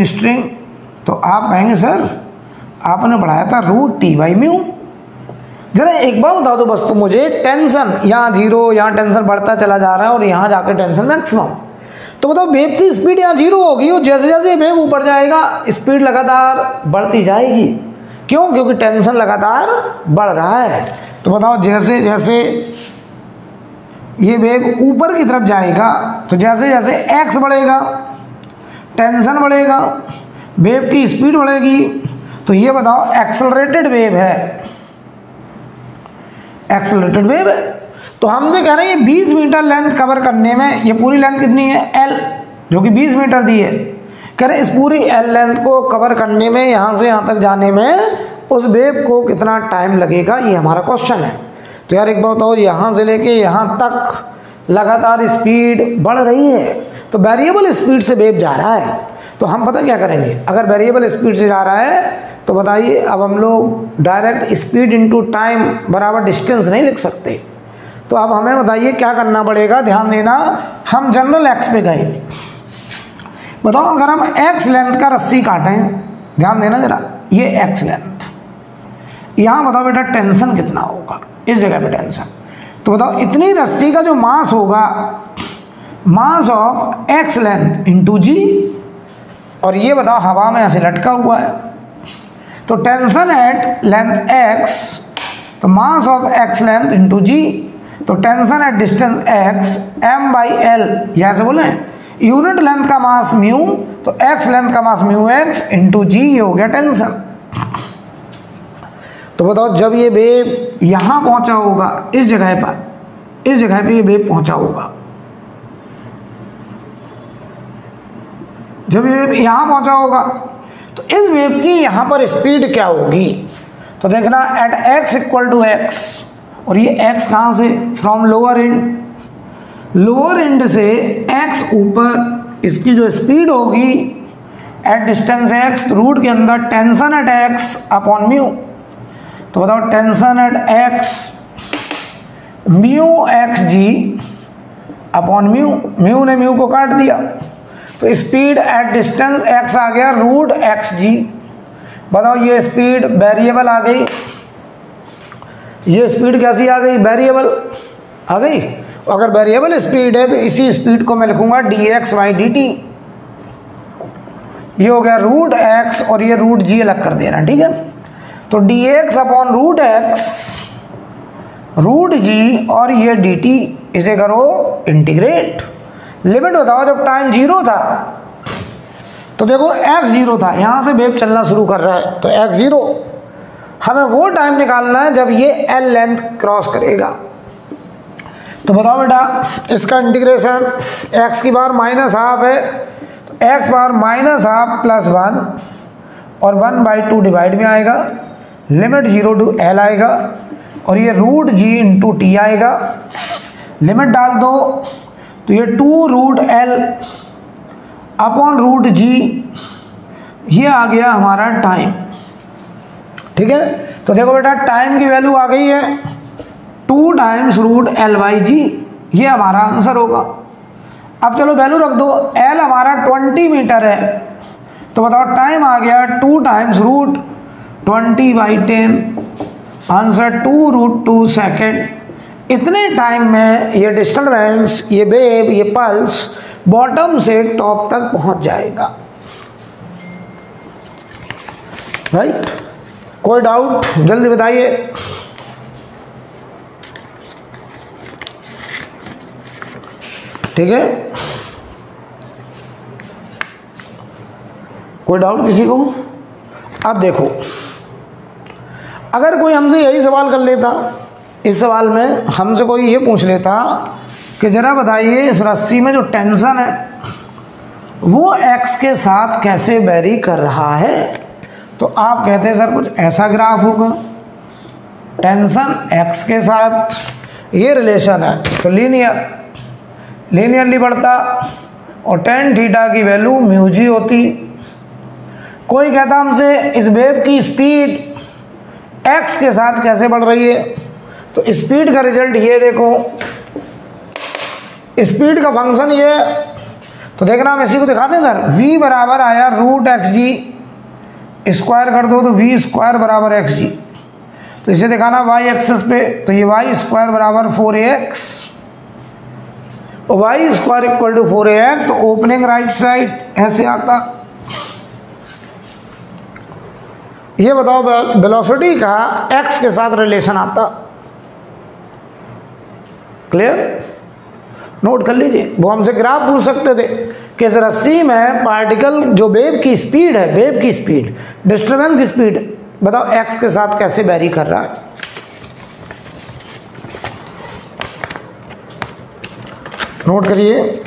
string, तो आप कहेंगे सर आपने पढ़ाया था √T/μ, जरा एक बार बता दो बस तुम मुझे, टेंशन यहाँ 0, यहाँ टेंशन बढ़ता चला जा रहा है और यहाँ जाकर टेंशन मैक्सिमम, तो बताओ वेव की स्पीड यहाँ 0 होगी और जैसे जैसे वेव ऊपर जाएगा स्पीड लगातार बढ़ती जाएगी। क्यों? क्योंकि टेंशन लगातार बढ़ रहा है। तो बताओ जैसे जैसे ये वेव ऊपर की तरफ जाएगा तो जैसे जैसे x बढ़ेगा टेंशन बढ़ेगा, वेव की स्पीड बढ़ेगी। तो ये बताओ एक्सेलरेटेड वेव है, एक्सेलरेटेड वेव है। तो हमसे कह रहे हैं 20 मीटर लेंथ कवर करने में, ये पूरी लेंथ कितनी है L, जो कि 20 मीटर दी है, कह रहे हैं इस पूरी L लेंथ को कवर करने में, यहाँ से यहाँ तक जाने में उस वेव को कितना टाइम लगेगा, ये हमारा क्वेश्चन है। तो यार एक बात बताओ, यहाँ से लेके यहाँ तक लगातार स्पीड बढ़ रही है, तो वेरिएबल स्पीड से वेव जा रहा है। तो हम पता क्या करेंगे, अगर वेरिएबल स्पीड से जा रहा है तो बताइए अब हम लोग डायरेक्ट स्पीड इनटू टाइम बराबर डिस्टेंस नहीं लिख सकते। तो अब हमें बताइए क्या करना पड़ेगा, ध्यान देना। हम जनरल एक्स पे गए, बताओ अगर हम एक्स लेंथ का रस्सी काटें, ध्यान देना जरा, ये एक्स लेंथ, यहाँ बताओ बेटा टेंशन कितना होगा, इस जगह पे टेंशन। तो बताओ इतनी रस्सी का जो मास होगा, mass of X length into G, और ये बताओ हवा में ऐसे लटका हुआ है, तो टेंशन एट लेंथ एक्स, तो mass of X length into G, तो tension at distance X m by L, यह से बोले यूनिट लेंथ का मास म्यू, तो एक्स लेंथ का mass mu X into G, ये हो गया टेंशन। तो बताओ जब ये वेव यहां पहुंचा होगा, इस जगह पर, इस जगह पे ये वेव पहुंचा होगा, जब ये वेव यहां पहुंचा होगा तो इस वेव की यहां पर स्पीड क्या होगी। तो देखना at x equal to x, और ये x कहां से, from lower end, lower end से x ऊपर, इसकी जो स्पीड होगी एट डिस्टेंस x, रूट के अंदर tension at x upon mu. तो बताओ tension at x mu x g upon mu, mu ने म्यू को काट दिया, तो स्पीड एट डिस्टेंस x आ गया रूट एक्स जी। बताओ ये स्पीड वेरिएबल आ गई, ये स्पीड कैसी आ गई, वेरिएबल आ गई। अगर वेरिएबल स्पीड है तो इसी स्पीड को मैं लिखूंगा dx बाई dt, ये हो गया रूट x और ये रूट g अलग कर देना, ठीक है। तो dx upon root x root g और ये dt, इसे करो इंटीग्रेट। लिमिट बताओ जब टाइम 0 था, तो देखो x 0 था, यहां से वेव चलना शुरू कर रहा है, तो x 0, हमें वो टाइम निकालना है जब ये l लेंथ क्रॉस करेगा। तो बताओ बेटा इसका इंटीग्रेशन, x की पावर माइनस हाफ है, तो x power minus half plus 1 और 1/2 डिवाइड में आएगा, लिमिट 0 टू l आएगा, और ये रूट g इंटू टी आएगा। लिमिट डाल दो तो ये 2 root l upon root g, ये आ गया हमारा टाइम, ठीक है। तो देखो बेटा टाइम की वैल्यू आ गई है 2 टाइम्स रूट l बाई जी, ये हमारा आंसर होगा। अब चलो वैल्यू रख दो, l हमारा 20 मीटर है, तो बताओ टाइम आ गया 2 times root 20 by 10, answer 2 root 2 second. इतने टाइम में ये डिस्टर्बेंस, ये वेव, ये पल्स बॉटम से टॉप तक पहुंच जाएगा, राइट। कोई डाउट जल्दी बताइए। ठीक है, कोई डाउट किसी को। अब देखो अगर कोई हमसे यही सवाल कर लेता, इस सवाल में हमसे कोई ये पूछ लेता कि जरा बताइए इस रस्सी में जो टेंशन है वो x के साथ कैसे वेरी कर रहा है, तो आप कहते हैं सर कुछ ऐसा ग्राफ होगा, टेंशन x के साथ ये रिलेशन है तो लीनियरली बढ़ता, और tan थीटा की वैल्यू म्यू जी होती। कोई कहता हमसे इस वेव की स्पीड x के साथ कैसे बढ़ रही है, तो स्पीड का रिजल्ट ये देखो, स्पीड का फंक्शन ये, तो देखना हम इसी को दिखा दें सर, v बराबर आया रूट एक्स जी, स्क्वायर कर दो तो v स्क्वायर बराबर एक्स जी। तो इसे दिखाना y एक्सिस पे, तो ये y स्क्वायर बराबर 4ax और y square equal to 4ax, तो ओपनिंग राइट साइड ऐसे आता। ये बताओ वेलोसिटी का x के साथ रिलेशन आता। क्लियर? नोट कर लीजिए। वो हमसे ग्राफ पूछ सकते थे कि इस रस्सी में पार्टिकल जो वेव की स्पीड है, वेव की स्पीड, डिस्टर्बेंस की स्पीड, बताओ x के साथ कैसे वेरी कर रहा है। नोट करिए।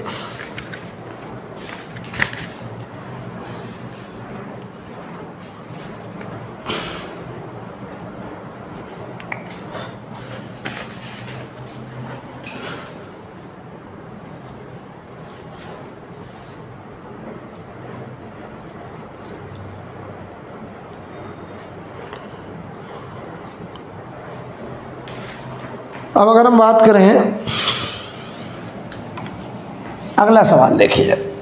अब अगर हम बात करें, अगला सवाल देखिए जरा।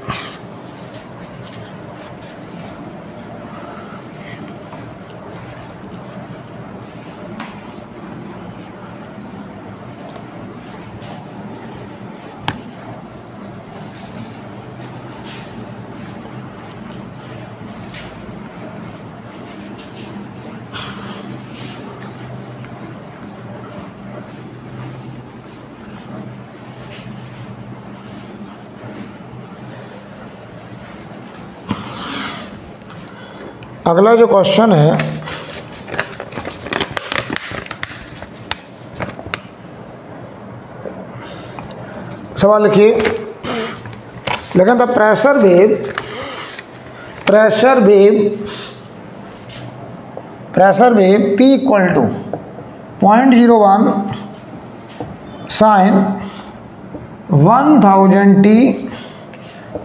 अगला जो क्वेश्चन है, सवाल लिखिए। लेकिन the pressure wave P equal to 0.01 sine 1000t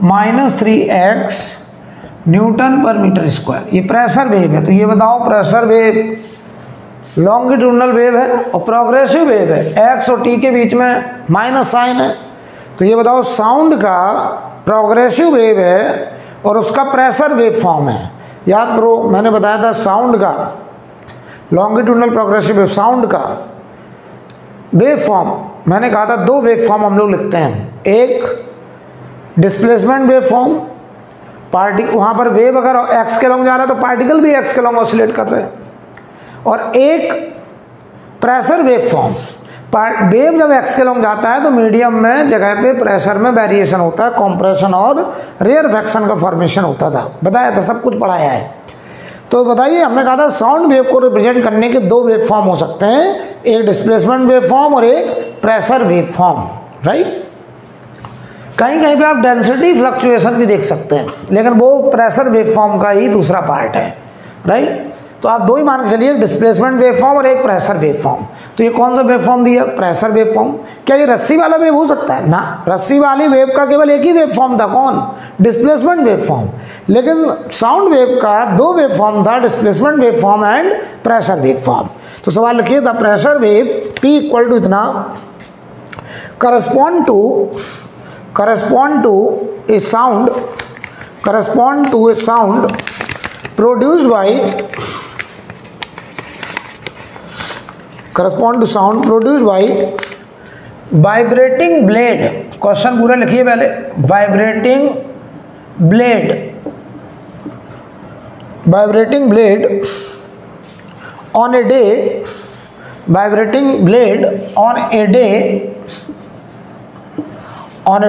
minus 3x newton per metre square. ये प्रेशर वेव है। तो ये बताओ, प्रेशर वेव लॉन्गिट्यूडनल वेव है और प्रोग्रेसिव वेव है, x और t के बीच में माइनस साइन है। तो ये बताओ, साउंड का प्रोग्रेसिव वेव है और उसका प्रेशर वेव फॉर्म है। याद करो, मैंने बताया था साउंड का लॉन्गिट्यूडनल प्रोग्रेसिव वेव, साउंड का वेव फॉर्म, मैंने कहा था दो वेव फॉर्म हम लोग लिखते हैं। एक डिस्प्लेसमेंट वेव फॉर्म, वहाँ पर वेव अगर x के लॉन्ग जा रहा है तो पार्टिकल भी x के लॉन्ग ऑसिलेट कर रहे हैं, और एक प्रेशर वेव फॉर्म, वेव जब x के लॉन्ग जाता है तो मीडियम में जगह पे प्रेशर में वेरिएशन होता है, कंप्रेशन और रेयरफैक्शन का फॉर्मेशन होता था, बताया था, सब कुछ पढ़ाया है। तो बताइए, हमने कहा था साउंड वेव को रिप्रेजेंट करने के दो वेव फॉर्म हो सकते हैं, एक डिस्प्लेसमेंट वेव फॉर्म और एक प्रेशर वेव फॉर्म, राइट। कहीं कहीं पे आप डेंसिटी फ्लक्चुएशन भी देख सकते हैं, लेकिन वो प्रेशर वेव फॉर्म का ही दूसरा पार्ट है, राइट। तो आप दो ही मान के चलिए, डिस्प्लेसमेंट वेव फॉर्म और एक प्रेशर वेव फॉर्म। तो ये कौन सा वेव फॉर्म दिया? Pressure wave form. क्या ये रस्सी वाला वेव हो सकता है? ना, रस्सी वाली वेव का केवल एक ही वेव फॉर्म था, कौन? Displacement wave form. लेकिन साउंड वेव का दो वेव फॉर्म था, displacement wave form and pressure wave form. तो सवाल लिखिए, the pressure wave P equal to इतना correspond to a sound produced by vibrating blade। Question पूरा लिखिए पहले। vibrating blade on a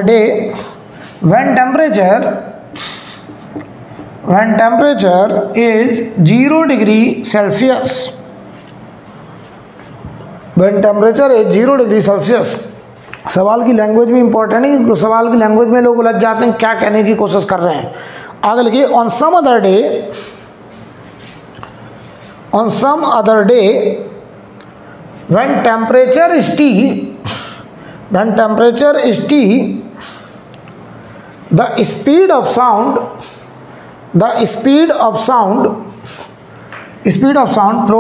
day when temperature is 0 degree Celsius, when temperature is 0 degree Celsius। सवाल की लैंग्वेज में इंपॉर्टेंट है, क्योंकि सवाल की लैंग्वेज में लोग उलझ जाते हैं, क्या कहने की कोशिश कर रहे हैं। आगे लिखिए, on some other day when temperature is T, the speed of sound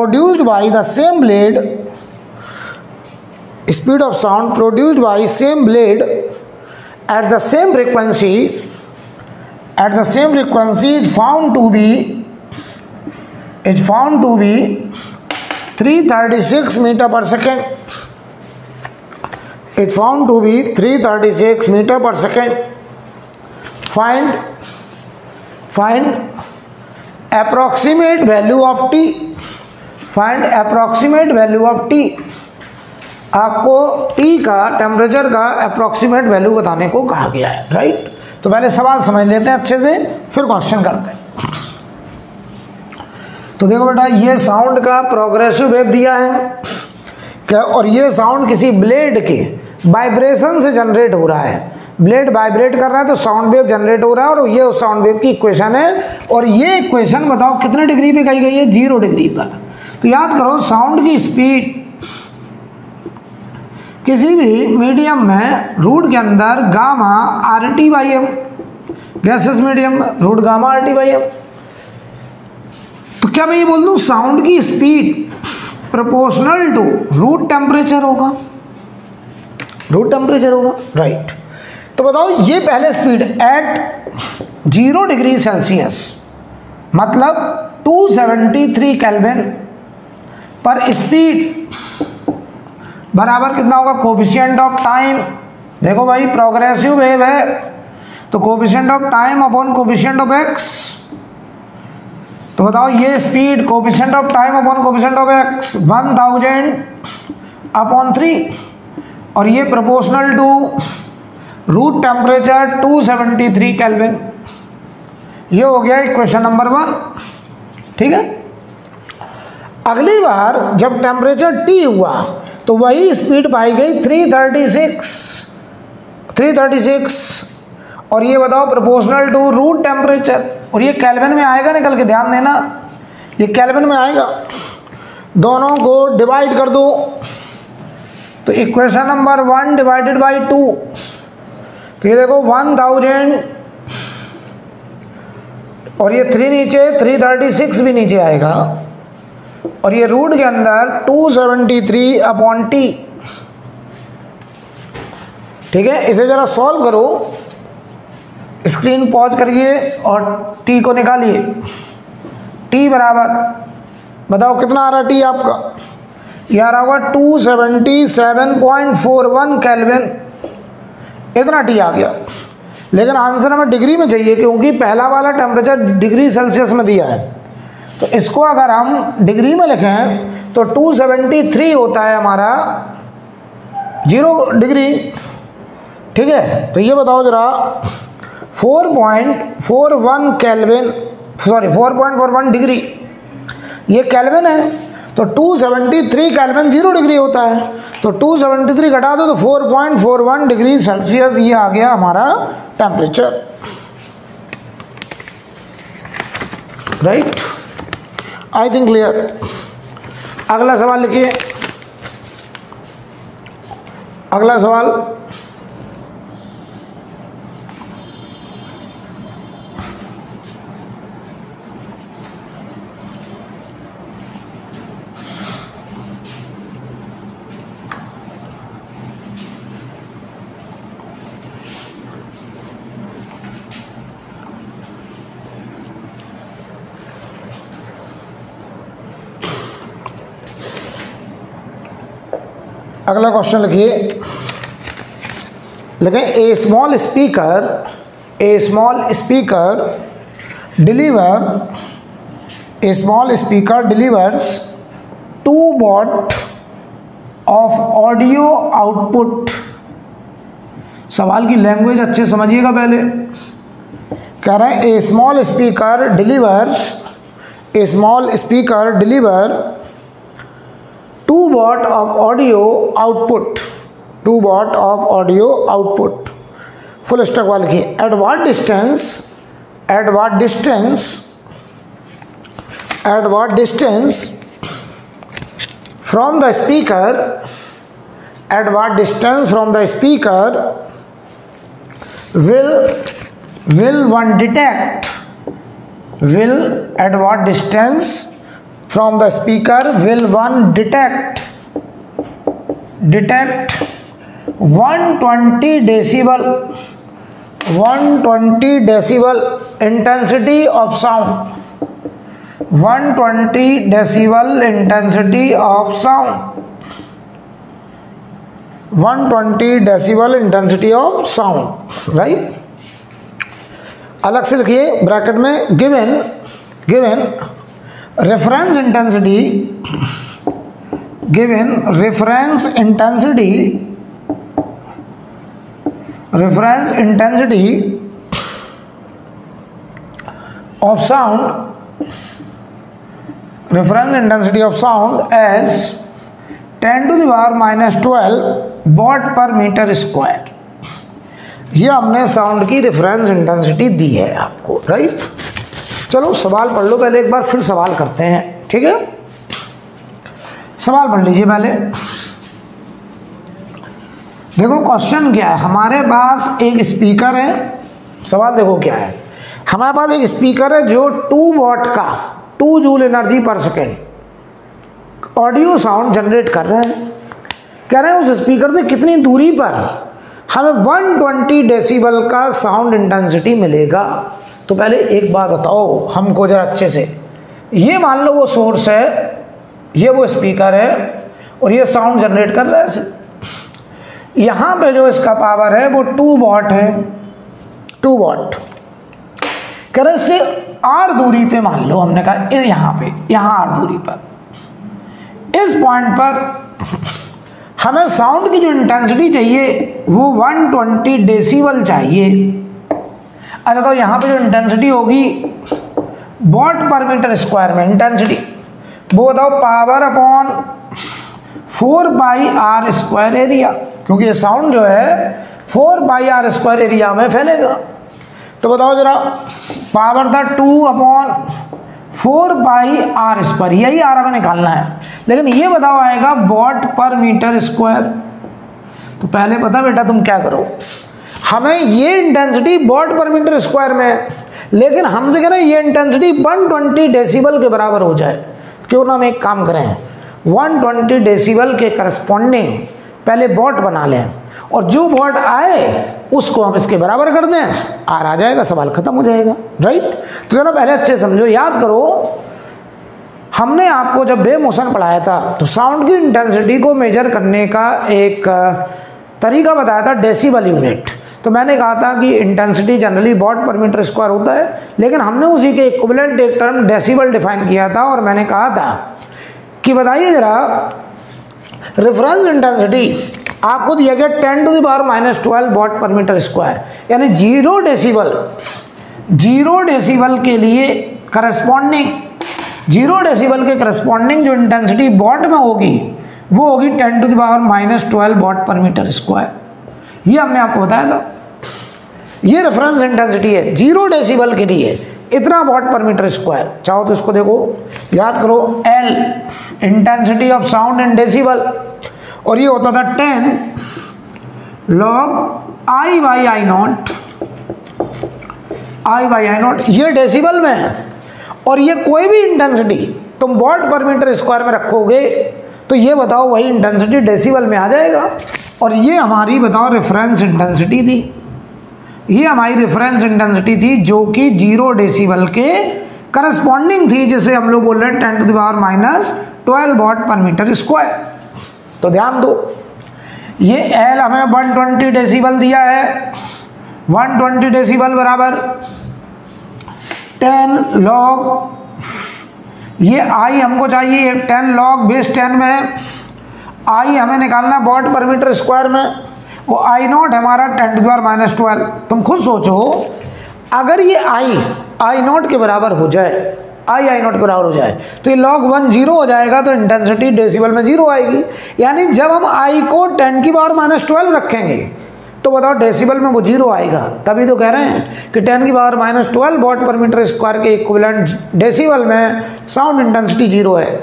produced by the same blade at the same frequency is found to be 336 meter per second. It's found to be 336 meter per second. Find approximate value of t. Find approximate value of t. आपको t का टेम्परेचर का अप्रोक्सीमेट वैल्यू बताने को कहा गया है, राइट। तो पहले सवाल समझ लेते हैं अच्छे से, फिर क्वेश्चन करते हैं। तो देखो बेटा, ये साउंड का प्रोग्रेसिव वेव दिया है क्या, और ये साउंड किसी ब्लेड के वाइब्रेशन से जनरेट हो रहा है। ब्लेड वाइब्रेट कर रहा है तो साउंड वेव जनरेट हो रहा है, और ये उस साउंड वेव की इक्वेशन है। और ये इक्वेशन बताओ कितने डिग्री पे कही गई है, 0 डिग्री पर। तो याद करो, साउंड की स्पीड किसी भी मीडियम में रूट के अंदर gamma R T by M, gases medium root gamma R T by M. तो क्या मैं ये बोल दूं साउंड की speed proportional to root temperature होगा, रूट टेम्परेचर होगा, राइट। तो बताओ ये पहले स्पीड एट 0 डिग्री सेल्सियस मतलब 273 केल्विन पर स्पीड बराबर कितना होगा, कोफिशिएंट ऑफ टाइम। देखो भाई प्रोग्रेसिव वेव है तो coefficient of time upon coefficient of x. तो बताओ ये speed coefficient of time upon coefficient of x 1000 upon 3, और ये proportional to root temperature 273 kelvin. ये हो गया इक्वेशन नंबर 1, ठीक है। अगली बार जब टेम्परेचर T हुआ तो वही स्पीड पाई गई 336, और ये बताओ प्रोपोर्शनल टू रूट टेम्परेचर, और ये केल्विन में आएगा निकल के, ध्यान देना ये केल्विन में आएगा। दोनों को डिवाइड कर दो तो इक्वेशन नंबर 1 डिवाइडेड बाई 2, तो ये देखो 1000 और ये 3 नीचे, 336 भी नीचे आएगा, और ये रूट के अंदर 273 अपॉन टी, ठीक है। इसे जरा सॉल्व करो, स्क्रीन पॉज करिए और टी को निकालिए। टी बराबर बताओ कितना आ रहा टी आपका, ये आ रहा होगा 277.41 केल्विन, इतना टी आ गया। लेकिन आंसर हमें डिग्री में चाहिए क्योंकि पहला वाला टेम्परेचर डिग्री सेल्सियस में दिया है। तो इसको अगर हम डिग्री में लिखें तो 273 होता है हमारा 0 डिग्री, ठीक है। तो ये बताओ जरा 4.41 केल्विन, सॉरी 4.41 डिग्री, ये केल्विन है तो 273 केल्विन 0 डिग्री होता है, तो 273 घटा दो तो 4.41 डिग्री सेल्सियस ये आ गया हमारा temperature, right. I think clear. अगला सवाल लिखिए, अगला सवाल अगला क्वेश्चन लिखिए, लिखें a small speaker delivers 2 watt of audio output. सवाल की लैंग्वेज अच्छे समझिएगा पहले। कह रहे हैं a small speaker deliver 2 watt of audio output, 2 watt of audio output। Full stock वाले की at what distance from the speaker will one detect from the speaker will one detect 120 decibel intensity of sound। 120 decibel intensity of sound, 120 decibel intensity of sound, right. अलग से लिखिए ब्रैकेट में, given reference intensity, given reference intensity of sound as 10 to the power minus 12 watt per meter square। ये हमने साउंड की रेफरेंस इंटेंसिटी दी है आपको, राइट। चलो सवाल पढ़ लो पहले एक बार, फिर सवाल करते हैं, ठीक है। सवाल पढ़ लीजिए पहले। देखो क्वेश्चन क्या है, हमारे पास एक स्पीकर है। सवाल देखो क्या है, हमारे पास एक स्पीकर है जो 2 वॉट का 2 जूल एनर्जी पर सेकेंड ऑडियो साउंड जनरेट कर रहे हैं। कह रहे हैं उस स्पीकर से कितनी दूरी पर हमें 120 डेसिबल का साउंड इंटेंसिटी मिलेगा। तो पहले एक बात बताओ हमको जरा अच्छे से, ये मान लो वो सोर्स है, ये वो स्पीकर है और ये साउंड जनरेट कर रहा है। यहाँ पे जो इसका पावर है वो 2 वॉट है, 2 वॉट। कह रहे इससे आर दूरी पे मान लो, हमने कहा यहाँ पे, यहाँ आर दूरी पर, इस पॉइंट पर हमें साउंड की जो इंटेंसिटी चाहिए वो 120 डेसिबल चाहिए। अच्छा तो यहाँ पे जो इंटेंसिटी होगी वॉट पर मीटर स्क्वायर में इंटेंसिटी, वो बताओ power upon 4 pi r square area, क्योंकि ये साउंड जो है 4 पाई आर स्क्वायर एरिया में फैलेगा। तो बताओ जरा, पावर था 2 अपॉन 4 पाई आर स्क्वायर, यही आर हमें निकालना है, लेकिन ये बताओ आएगा वॉट पर मीटर स्क्वायर। तो पहले पता बेटा तुम क्या करो, हमें ये intensity what per metre square में, लेकिन हमसे कह रहे हैं ये इंटेंसिटी 120 डेसिबल के बराबर हो जाए। क्यों ना हम एक काम करें, 120 डेसिबल के करस्पॉन्डिंग पहले वॉट बना लें और जो वॉट आए उसको हम इसके बराबर कर दें, आर आ जाएगा, सवाल खत्म हो जाएगा, राइट। तो जरा पहले अच्छे समझो, याद करो हमने आपको जब वेव मोशन पढ़ाया था तो साउंड की इंटेंसिटी को मेजर करने का एक तरीका बताया था, डेसिबल यूनिट। तो मैंने कहा था कि intensity generally what per metre square होता है, लेकिन हमने उसी के इक्विवेलेंट एक टर्म डेसिबल डिफाइन किया था और मैंने कहा था कि बताइए जरा रेफरेंस इंटेंसिटी आपको दिया गया 10 to the power minus 12 watt per metre square, यानी 0 डेसिबल के लिए करस्पॉन्डिंग, 0 डेसिबल के करस्पॉन्डिंग जो इंटेंसिटी वॉट में होगी वो होगी 10 to the power minus 12 watt per metre square. ये हमने आपको बताया था, ये रेफरेंस इंटेंसिटी है 0 डेसिबल के लिए, इतना वॉट पर मीटर स्क्वायर। चाहो तो इसको देखो, याद करो, L intensity of sound in decibel, और ये होता था 10 log I by I not, ये डेसिबल में है। और ये कोई भी इंटेंसिटी तुम वॉट पर मीटर स्क्वायर में रखोगे तो ये बताओ वही इंटेंसिटी डेसिबल में आ जाएगा। और ये हमारी बताओ रेफरेंस इंटेंसिटी थी, ये हमारी रेफरेंस इंटेंसिटी थी जो कि 0 डेसिबल के करस्पॉन्डिंग थी, जिसे हम लोग बोल रहे हैं 10 to the power minus 12 watt per metre square. तो ध्यान दो, ये L हमें 120 डेसिबल दिया है, 120 डेसिबल बराबर 10 लॉग, ये I हमको चाहिए 10 लॉग बेस 10 में, I हमें निकालना वॉट पर मीटर स्क्वायर में, वो आई नॉट हमारा 10 टू द पावर माइनस 12। तुम खुद सोचो, अगर ये आई नॉट के बराबर हो जाए, आई नॉट के बराबर हो जाए तो ये log 1 0 हो जाएगा, तो इंटेंसिटी डेसिबल में 0 आएगी। यानी जब हम I को 10 की पावर माइनस 12 रखेंगे तो बताओ डेसिबल में वो 0 आएगा। तभी तो कह रहे हैं कि 10 की power minus 12 watt per metre square के इक्विवेलेंट डेसिबल में साउंड इंटेंसिटी 0 है।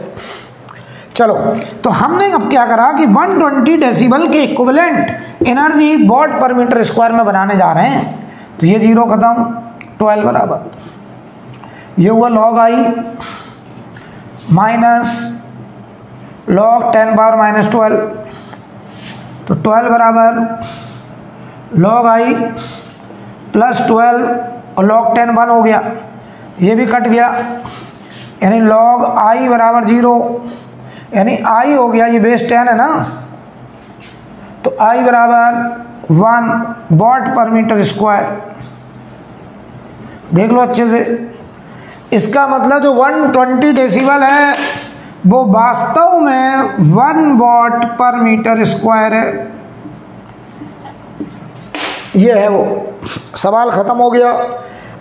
चलो, तो हमने अब क्या करा कि 120 डेसिबल के equivalent energy what per metre square में बनाने जा रहे हैं। तो ये 0 खत्म, 12 बराबर, ये हुआ log I minus log 10 power minus 12, तो 12 बराबर log I प्लस 12 और log 10 1 हो गया, ये भी कट गया, यानी log I बराबर 0, यानी I हो गया, ये बेस 10 है ना, तो I बराबर 1 वॉट पर मीटर स्क्वायर। देख लो अच्छे से, इसका मतलब जो 120 डेसिबल है वो वास्तव में 1 वॉट पर मीटर स्क्वायर है। ये है वो, सवाल खत्म हो गया।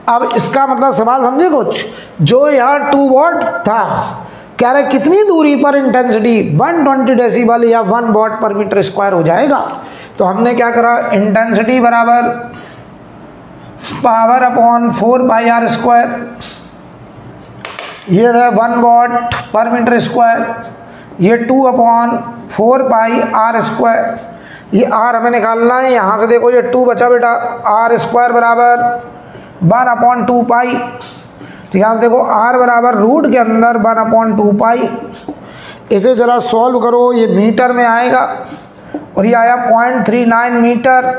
अब इसका मतलब सवाल समझे कुछ, जो यहाँ 2 वॉट था, कह रहे कितनी दूरी पर इंटेंसिटी 120 डेसिबल या 1 वॉट पर मीटर स्क्वायर हो जाएगा। तो हमने क्या करा, इंटेंसिटी बराबर power upon 4 pi r square, ये है 1 वॉट पर मीटर स्क्वायर, ये 2 अपॉन 4 पाई आर स्क्वायर, ये आर हमें निकालना है। यहाँ से देखो ये 2 बचा बेटा, आर स्क्वायर बराबर 1 अपॉन 2 पाई, तो यहाँ से देखो आर बराबर रूट के अंदर 1 अपॉन 2 पाई। इसे जरा सॉल्व करो, ये मीटर में आएगा और ये आया 0.39 मीटर।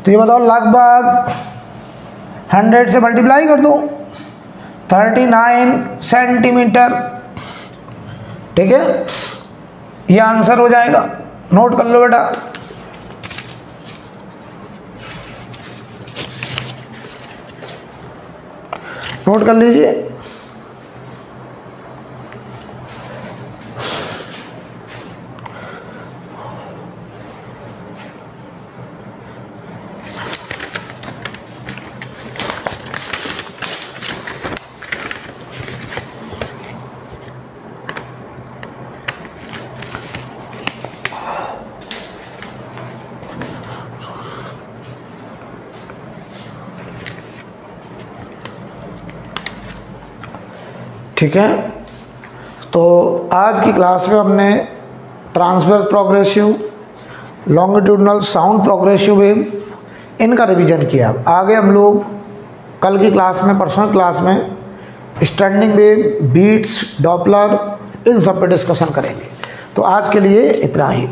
तो ये बताओ लगभग 100 से मल्टीप्लाई कर दो, 39 सेंटीमीटर। ठीक है, ये आंसर हो जाएगा, नोट कर लो बेटा। नोट कर लीजिए। ठीक है, तो आज की क्लास में हमने transverse progressive, longitudinal, sound progressive wave, इनका रिवीजन किया। आगे हम लोग कल की क्लास में, परसों क्लास में स्टैंडिंग वेव, बीट्स, डॉपलर, इन सब पे डिस्कशन करेंगे। तो आज के लिए इतना ही।